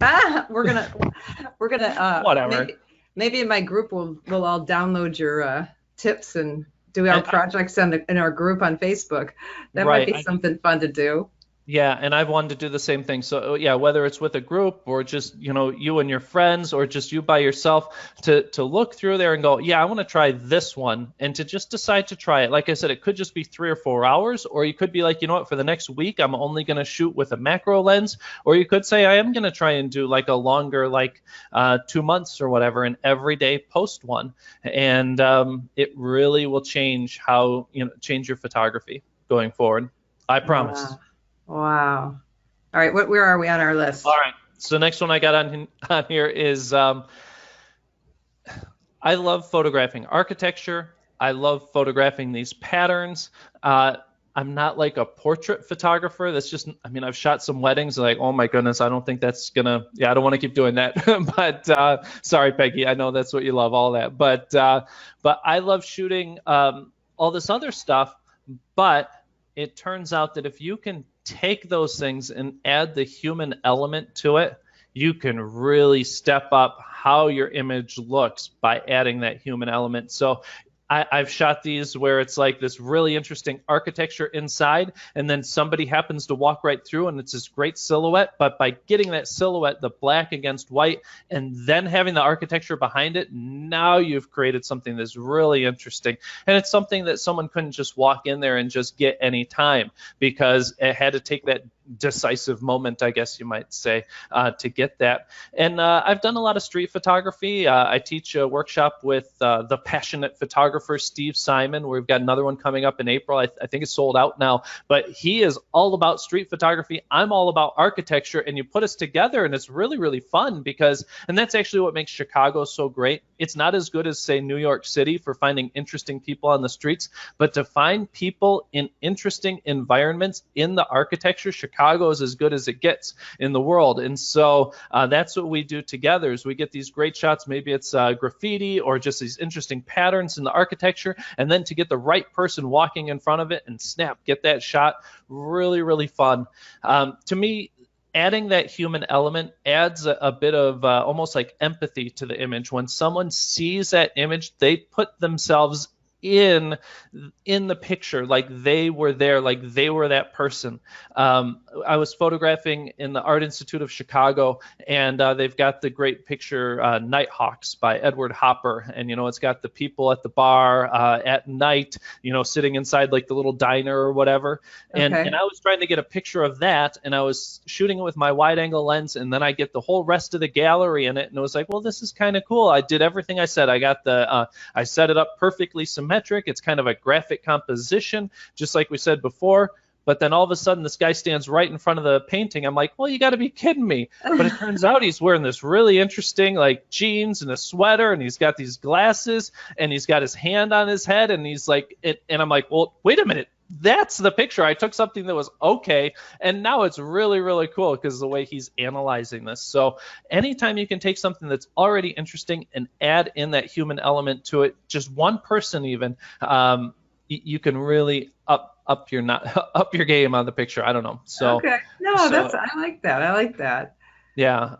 Speaker 1: We're gonna
Speaker 2: whatever.
Speaker 1: Maybe in my group we'll all download your tips and do our projects in our group on Facebook. That might be something fun to do.
Speaker 2: Yeah, and I've wanted to do the same thing. So yeah, whether it's with a group or just, you and your friends, or just you by yourself, to look through there and go, yeah, I want to try this one, and to just decide to try it. Like I said, it could just be 3 or 4 hours, or you could be like, you know what, for the next week, I'm only going to shoot with a macro lens, or you could say, I am going to try and do like a longer, like 2 months or whatever, and every day post one. And it really will change change your photography going forward. I promise.
Speaker 1: Wow. All right. Where are we on our list?
Speaker 2: All right. So the next one I got on here is I love photographing architecture. I love photographing these patterns. I'm not like a portrait photographer. That's just, I've shot some weddings, like, oh my goodness, I don't think that's I don't want to keep doing that. But sorry, Peggy, I know that's what you love, all that. But I love shooting all this other stuff. But it turns out that if you can take those things and add the human element to it, you can really step up how your image looks by adding that human element. So I've shot these where it's like this really interesting architecture inside, and then somebody happens to walk right through and it's this great silhouette. But by getting that silhouette, the black against white, and then having the architecture behind it, now you've created something that's really interesting. And it's something that someone couldn't just walk in there and just get any time, because it had to take that decisive moment, I guess you might say, to get that. And I've done a lot of street photography. I teach a workshop with the passionate photographer Steve Simon. We've got another one coming up in April. I think it's sold out now, but he is all about street photography. I'm all about architecture, and you put us together, and it's really, really fun, and that's actually what makes Chicago so great. It's not as good as, say, New York City for finding interesting people on the streets, but to find people in interesting environments in the architecture, Chicago is as good as it gets in the world. And so that's what we do together, is we get these great shots. Maybe it's graffiti or just these interesting patterns in the architecture, and then to get the right person walking in front of it and snap, get that shot. Really, really fun. To me, adding that human element adds a bit of almost like empathy to the image. When someone sees that image, they put themselves in the picture, like they were there, like they were that person. I was photographing in the Art Institute of Chicago, and they've got the great picture Nighthawks by Edward Hopper, and it's got the people at the bar at night, sitting inside like the little diner or whatever. And I was trying to get a picture of that, and I was shooting it with my wide angle lens, and then I get the whole rest of the gallery in it, and it was like, well, this is kind of cool. I did everything I said. I got I set it up perfectly symmetric. It's kind of a graphic composition, just like we said before. But then all of a sudden, this guy stands right in front of the painting. I'm like, well, you got to be kidding me. But it turns out he's wearing this really interesting like jeans and a sweater, and he's got these glasses, and he's got his hand on his head, and he's like, and I'm like, well, wait a minute. That's the picture. I took something that was okay, and now it's really, really cool because of the way he's analyzing this. So anytime you can take something that's already interesting and add in that human element to it, just one person even, you can really up your game on the picture. I don't know. So
Speaker 1: okay, no, I like that. I like that.
Speaker 2: Yeah,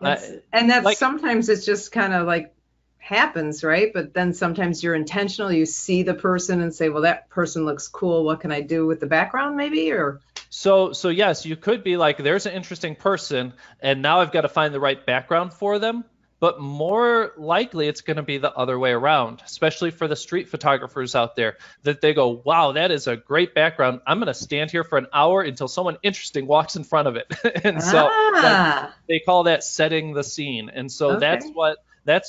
Speaker 1: and that's like, sometimes it's just kind of like happens, right? But then sometimes you're intentional. You see the person and say, well, that person looks cool. What can I do with the background maybe? Or
Speaker 2: so yes, you could be like, there's an interesting person, and now I've got to find the right background for them. But more likely it's going to be the other way around, especially for the street photographers out there, that they go, wow, that is a great background. I'm going to stand here for an hour until someone interesting walks in front of it. And so they call that setting the scene. And so that's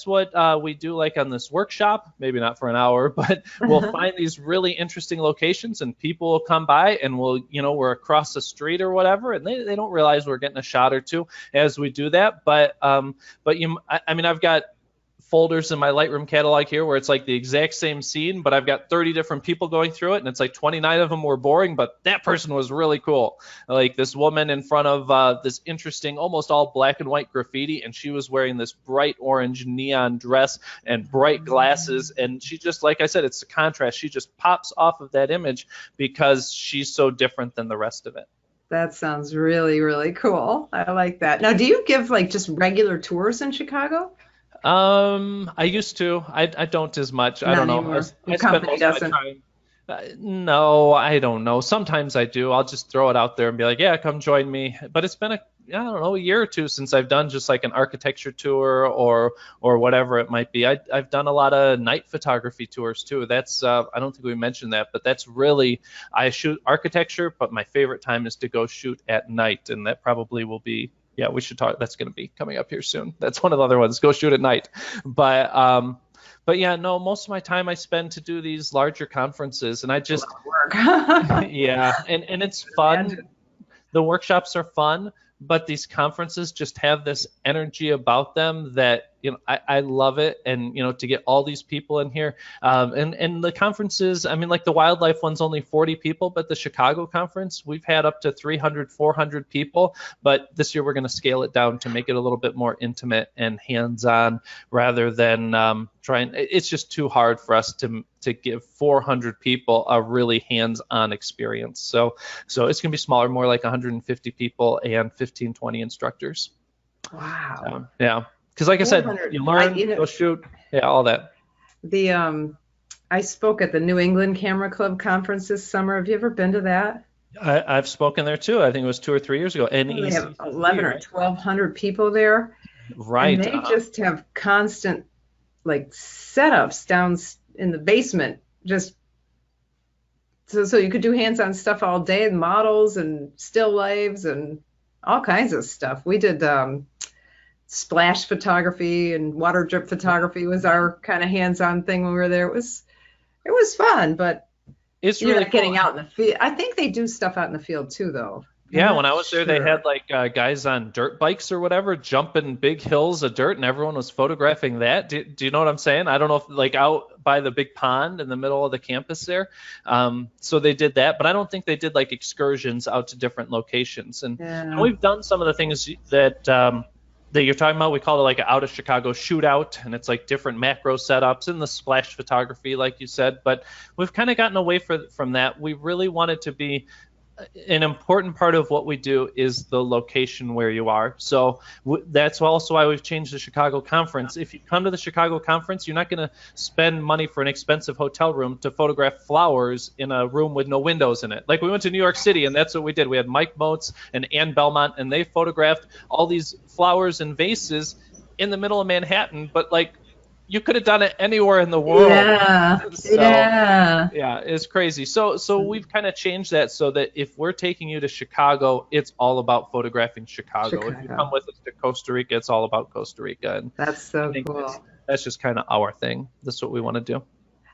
Speaker 2: what we do, like on this workshop, maybe not for an hour, but we'll find these really interesting locations, and people will come by, and we're across the street or whatever, and they don't realize we're getting a shot or two as we do that. But I've got folders in my Lightroom catalog here where it's like the exact same scene, but I've got 30 different people going through it, and it's like 29 of them were boring, but that person was really cool. Like this woman in front of this interesting, almost all black and white graffiti, and she was wearing this bright orange neon dress and bright glasses, and she just, like I said, it's a contrast. She just pops off of that image because she's so different than the rest of it.
Speaker 1: That sounds really, really cool. I like that. Now, do you give like just regular tours in Chicago?
Speaker 2: I used to. I don't as much.
Speaker 1: Not
Speaker 2: I don't
Speaker 1: anymore.
Speaker 2: know.
Speaker 1: The company doesn't.
Speaker 2: No, I don't know. Sometimes I do. I'll just throw it out there and be like, yeah, come join me. But it's been a year or two since I've done just like an architecture tour or whatever it might be. I've done a lot of night photography tours too. That's I don't think we mentioned that, but that's really, I shoot architecture, but my favorite time is to go shoot at night, and that probably will be. Yeah, we should talk. That's going to be coming up here soon. That's one of the other ones. Go shoot at night. But yeah, no, most of my time I spend to do these larger conferences, and I just
Speaker 1: work.
Speaker 2: Yeah, and it's fun. The workshops are fun, but these conferences just have this energy about them that I love it. And to get all these people in here, and the conferences, I mean, like the wildlife one's only 40 people, but the Chicago conference, we've had up to 300, 400 people. But this year we're going to scale it down to make it a little bit more intimate and hands-on, rather than trying. It's just too hard for us to give 400 people a really hands-on experience. So it's going to be smaller, more like 150 people and 15, 20 instructors.
Speaker 1: Wow.
Speaker 2: Yeah. Because like I said, you learn, go shoot, all that.
Speaker 1: I spoke at the New England Camera Club conference this summer. Have you ever been to that?
Speaker 2: I've spoken there too. I think it was 2 or 3 years ago. And
Speaker 1: they have 11 or 1,200 people there.
Speaker 2: Right.
Speaker 1: And they just have constant like setups down in the basement, just so you could do hands-on stuff all day, and models and still lives and all kinds of stuff. We did splash photography and water drip photography was our kind of hands-on thing when we were there. It was fun, but
Speaker 2: it's really cool.
Speaker 1: Getting out in the field. I think they do stuff out in the field too, though.
Speaker 2: Yeah, when I was there, they had like guys on dirt bikes or whatever, jumping big hills of dirt, and everyone was photographing that. Do you know what I'm saying? I don't know if like out by the big pond in the middle of the campus there. So they did that, but I don't think they did like excursions out to different locations. And we've done some of the things that you're talking about. We call it like an out of Chicago shootout, and it's like different macro setups and the splash photography, like you said. But we've kind of gotten away from that. We really wanted to be an important part of what we do is the location where you are. So that's also why we've changed the Chicago conference. If you come to the Chicago conference, you're not going to spend money for an expensive hotel room to photograph flowers in a room with no windows in it. Like we went to New York City, and that's what we did. We had Mike Moats and Ann Belmont, and they photographed all these flowers and vases in the middle of Manhattan, but like you could have done it anywhere in the world.
Speaker 1: Yeah.
Speaker 2: So, yeah, it's crazy. So we've kind of changed that so that if we're taking you to Chicago, it's all about photographing Chicago. If you come with us to Costa Rica, it's all about Costa Rica. And
Speaker 1: that's so cool.
Speaker 2: That's just kind of our thing. That's what we want to do.
Speaker 1: All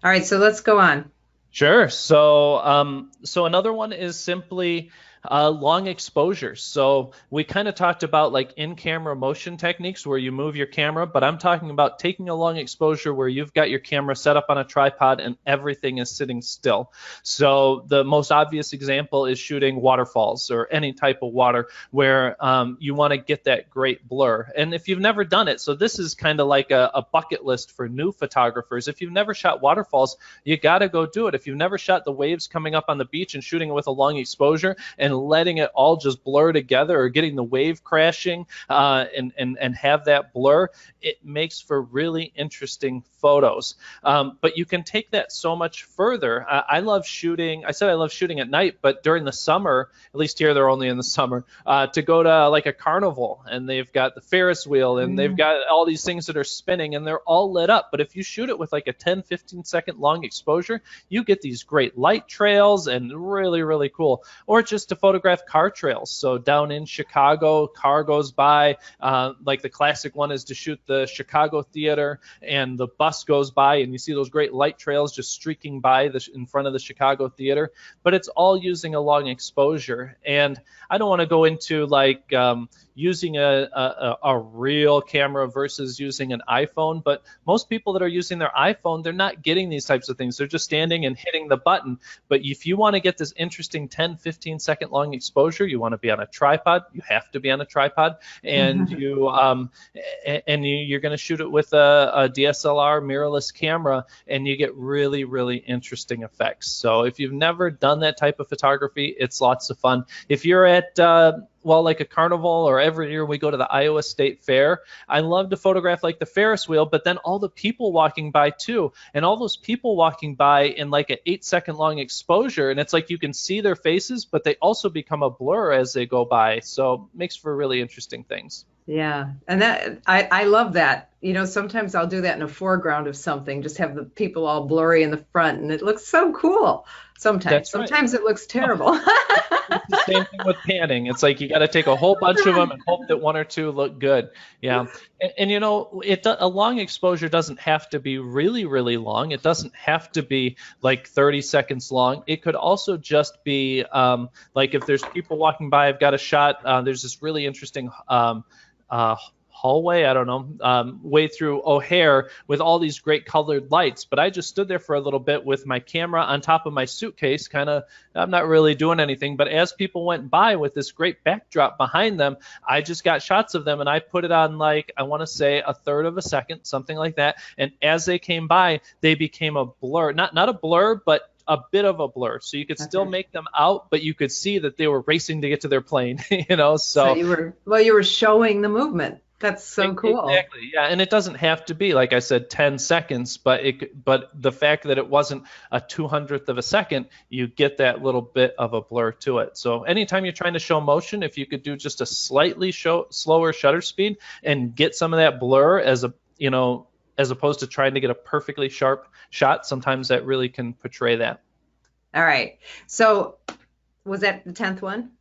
Speaker 1: right, so let's go on.
Speaker 2: Sure. So another one is simply long exposure. So we kind of talked about like in-camera motion techniques where you move your camera, but I'm talking about taking a long exposure where you've got your camera set up on a tripod and everything is sitting still. So the most obvious example is shooting waterfalls or any type of water where you want to get that great blur. And if you've never done it, so this is kind of like a bucket list for new photographers. If you've never shot waterfalls, you got to go do it. If you've never shot the waves coming up on the beach and shooting it with a long exposure and letting it all just blur together, or getting the wave crashing and have that blur, it makes for really interesting photos. But you can take that so much further. I love shooting. I said I love shooting at night, but during the summer, at least here they're only in the summer, to go to like a carnival and they've got the Ferris wheel and they've got all these things that are spinning and they're all lit up. But if you shoot it with like a 10-15 second long exposure, you get these great light trails and really, really cool. Or just to photograph car trails. So down in Chicago, car goes by, like the classic one is to shoot the Chicago Theater and the bus goes by and you see those great light trails just streaking by in front of the Chicago Theater, but it's all using a long exposure. And I don't want to go into like using a real camera versus using an iPhone, but most people that are using their iPhone, they're not getting these types of things. They're just standing and hitting the button. But if you want to get this interesting 10-15 second long exposure, you want to be on a tripod. You have to be on a tripod, and you're going to shoot it with a DSLR mirrorless camera, and you get really, really interesting effects. So if you've never done that type of photography, it's lots of fun. If you're at like a carnival, or every year we go to the Iowa State Fair, I love to photograph like the Ferris wheel, but then all the people walking by too. And all those people walking by in like an 8-second long exposure. And it's like you can see their faces, but they also become a blur as they go by. So it makes for really interesting things.
Speaker 1: Yeah. And that I love that. You know, sometimes I'll do that in a foreground of something, just have the people all blurry in the front, and it looks so cool. Sometimes it looks terrible.
Speaker 2: It's the same thing with panning. It's like you got to take a whole bunch of them and hope that one or two look good. Yeah. And you know, a long exposure doesn't have to be really, really long. It doesn't have to be like 30 seconds long. It could also just be like if there's people walking by, I've got a shot. There's this really interesting hallway, I don't know, way through O'Hare with all these great colored lights. But I just stood there for a little bit with my camera on top of my suitcase, I'm not really doing anything. But as people went by with this great backdrop behind them, I just got shots of them and I put it on like, I want to say a third of a second, something like that. And as they came by, they became a blur, not a blur, but a bit of a blur. So you could still make them out, but you could see that they were racing to get to their plane, you know? So you
Speaker 1: were showing the movement. That's so cool.
Speaker 2: Exactly. Yeah. And it doesn't have to be, like I said, 10 seconds, but the fact that it wasn't a 200th of a second, you get that little bit of a blur to it. So anytime you're trying to show motion, if you could do just a slightly slower shutter speed and get some of that blur as opposed to trying to get a perfectly sharp shot, sometimes that really can portray that.
Speaker 1: All right. So was that the 10th one?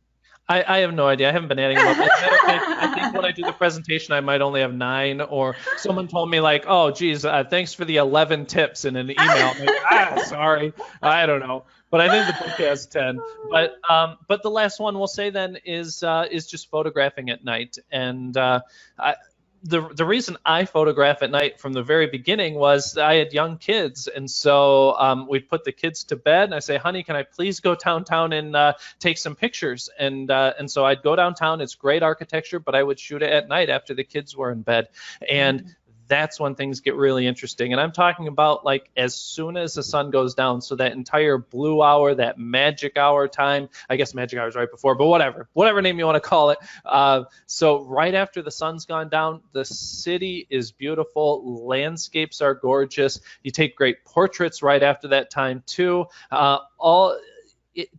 Speaker 2: I have no idea. I haven't been adding them up. I think when I do the presentation, I might only have 9, or someone told me like, oh, geez, thanks for the 11 tips in an email. I'm like, sorry. I don't know. But I think the book has 10. But the last one we'll say then is just photographing at night. And the reason I photograph at night from the very beginning was I had young kids, and so we'd put the kids to bed, and I say, honey, can I please go downtown and take some pictures? And so I'd go downtown. It's great architecture, but I would shoot it at night after the kids were in bed. And that's when things get really interesting. And I'm talking about like as soon as the sun goes down. So that entire blue hour, that magic hour time, I guess magic hour is right before, but whatever name you want to call it. So right after the sun's gone down, the city is beautiful. Landscapes are gorgeous. You take great portraits right after that time too.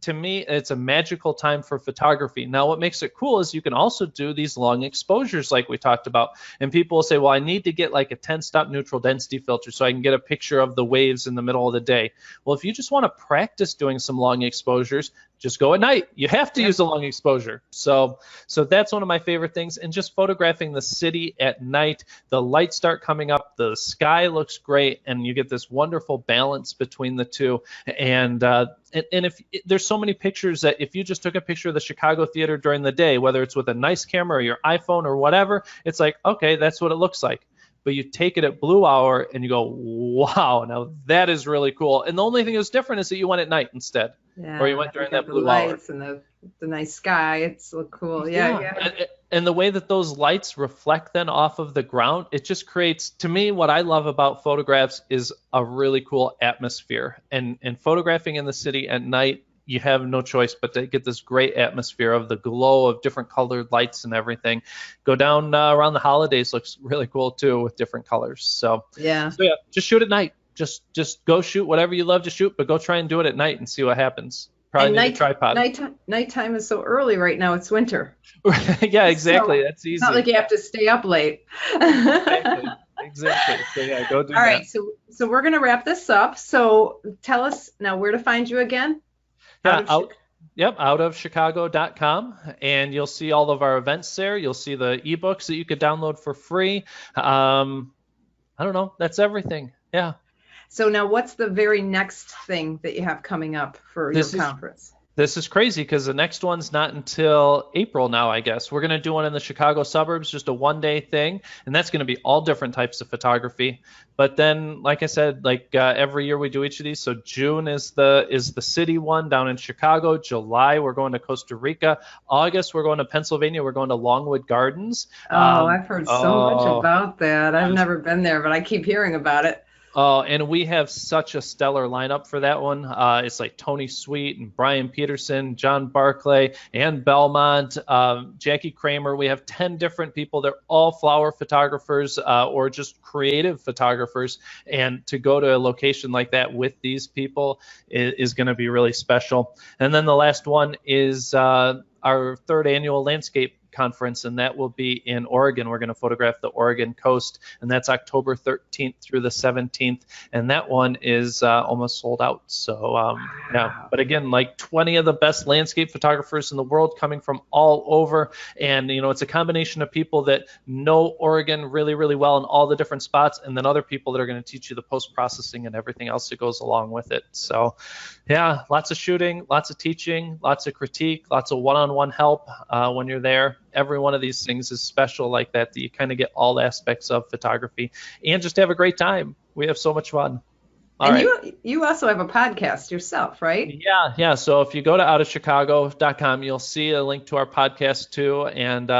Speaker 2: To me, it's a magical time for photography. Now, what makes it cool is you can also do these long exposures like we talked about. And people will say, well, I need to get like a 10-stop neutral density filter so I can get a picture of the waves in the middle of the day. Well, if you just want to practice doing some long exposures, just go at night. You have to use a long exposure. So that's one of my favorite things. And just photographing the city at night, the lights start coming up, the sky looks great, and you get this wonderful balance between the two. And if there's so many pictures that if you just took a picture of the Chicago theater during the day, whether it's with a nice camera or your iPhone or whatever, it's like, okay, that's what it looks like. But you take it at blue hour and you go, wow, now that is really cool. And the only thing that's different is that you went at night instead.
Speaker 1: Yeah,
Speaker 2: or you went during that blue
Speaker 1: lights
Speaker 2: hour.
Speaker 1: And the nice sky. It's so cool. Yeah.
Speaker 2: And the way that those lights reflect then off of the ground, it just creates, to me, what I love about photographs is a really cool atmosphere. And photographing in the city at night, you have no choice but to get this great atmosphere of the glow of different colored lights and everything. Go down around the holidays, looks really cool too with different colors. So yeah, just shoot at night. Just go shoot whatever you love to shoot, but go try and do it at night and see what happens. Probably need a tripod.
Speaker 1: Nighttime is so early right now. It's winter.
Speaker 2: Yeah, exactly. So that's easy.
Speaker 1: It's not like you have to stay up late.
Speaker 2: Exactly. So yeah, go do that.
Speaker 1: All right. So we're gonna wrap this up. So tell us now where to find you again.
Speaker 2: Outofchicago.com, and you'll see all of our events there. You'll see the ebooks that you could download for free. I don't know. That's everything. Yeah.
Speaker 1: So now what's the very next thing that you have coming up for your conference?
Speaker 2: This is crazy because the next one's not until April now, I guess. We're going to do one in the Chicago suburbs, just a one-day thing, and that's going to be all different types of photography. But then, like I said, every year we do each of these. So June is the city one down in Chicago. July, we're going to Costa Rica. August, we're going to Pennsylvania. We're going to Longwood Gardens.
Speaker 1: I've heard so much about that. I've never been there, but I keep hearing about it.
Speaker 2: And we have such a stellar lineup for that one. It's like Tony Sweet and Brian Peterson, John Barclay, Ann Belmont, Jackie Kramer. We have 10 different people. They're all flower photographers or just creative photographers. And to go to a location like that with these people is going to be really special. And then the last one is our third annual landscape conference, and that will be in Oregon. We're going to photograph the Oregon coast, and that's October 13th through the 17th, and that one is almost sold out. So yeah, but again, like 20 of the best landscape photographers in the world coming from all over, and it's a combination of people that know Oregon really, really well in all the different spots, and then other people that are going to teach you the post-processing and everything else that goes along with it. So yeah, lots of shooting, lots of teaching, lots of critique, lots of one-on-one help when you're there. Every one of these things is special like that you kind of get all aspects of photography and just have a great time. We have so much fun.
Speaker 1: You also have a podcast yourself, right?
Speaker 2: Yeah. So if you go to outofchicago.com, you'll see a link to our podcast too. And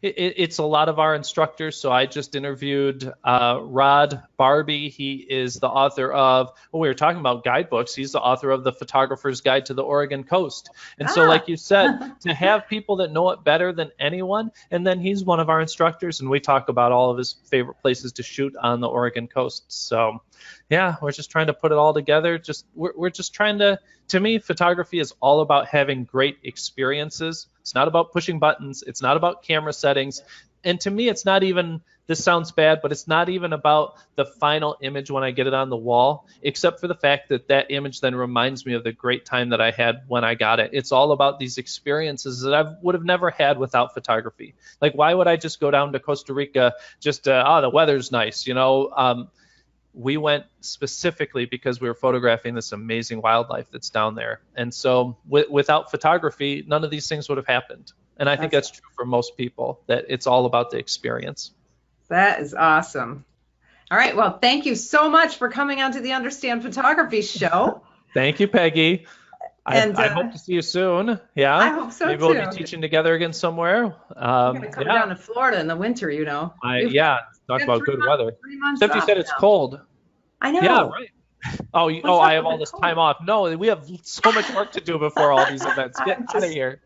Speaker 2: it's a lot of our instructors. So I just interviewed Rod Barbie. He is the author of, we were talking about guidebooks. He's the author of The Photographer's Guide to the Oregon Coast. And so like you said, to have people that know it better than anyone, and then he's one of our instructors, and we talk about all of his favorite places to shoot on the Oregon coast. So yeah, we're just trying to put it all together. We're just trying to me, photography is all about having great experiences. It's not about pushing buttons. It's not about camera settings. And to me, it's not even, this sounds bad, but it's not even about the final image when I get it on the wall, except for the fact that image then reminds me of the great time that I had when I got it. It's all about these experiences that I would have never had without photography. Like, why would I just go down to Costa Rica the weather's nice, We went specifically because we were photographing this amazing wildlife that's down there. And so without photography, none of these things would have happened. And I think that's true for most people, that it's all about the experience.
Speaker 1: That is awesome. All right. Well, thank you so much for coming on to the Understand Photography show.
Speaker 2: Thank you, Peggy. I hope to see you soon. Yeah.
Speaker 1: I hope so
Speaker 2: Maybe
Speaker 1: too.
Speaker 2: we'll be teaching together again somewhere.
Speaker 1: I'm gonna come down to Florida in the winter, you know.
Speaker 2: Talk about good weather.
Speaker 1: 3 months
Speaker 2: Except you
Speaker 1: off
Speaker 2: said it's
Speaker 1: now.
Speaker 2: cold.
Speaker 1: I know.
Speaker 2: Yeah, right. Oh,
Speaker 1: What's
Speaker 2: I
Speaker 1: up
Speaker 2: have
Speaker 1: with
Speaker 2: all
Speaker 1: the
Speaker 2: this
Speaker 1: cold?
Speaker 2: time off. No, we have so much work to do before all these events. Get out of here.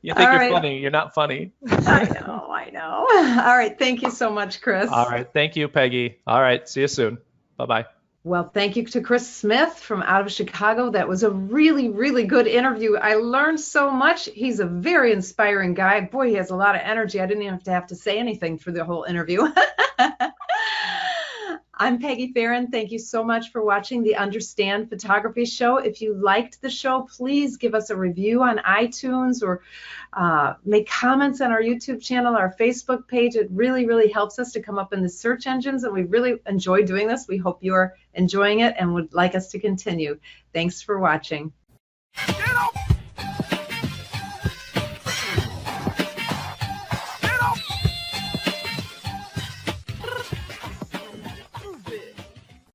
Speaker 2: You think
Speaker 1: All
Speaker 2: you're
Speaker 1: right.
Speaker 2: funny. You're not funny.
Speaker 1: I know. All right. Thank you so much, Chris.
Speaker 2: All right. Thank you, Peggy. All right. See you soon. Bye-bye.
Speaker 1: Well, thank you to Chris Smith from out of Chicago. That was a really, really good interview. I learned so much. He's a very inspiring guy. Boy, he has a lot of energy. I didn't even have to say anything for the whole interview. I'm Peggy Farren. Thank you so much for watching the Understand Photography Show. If you liked the show, please give us a review on iTunes or make comments on our YouTube channel, our Facebook page. It really, really helps us to come up in the search engines, and we really enjoy doing this. We hope you are enjoying it and would like us to continue. Thanks for watching.
Speaker 3: Get up!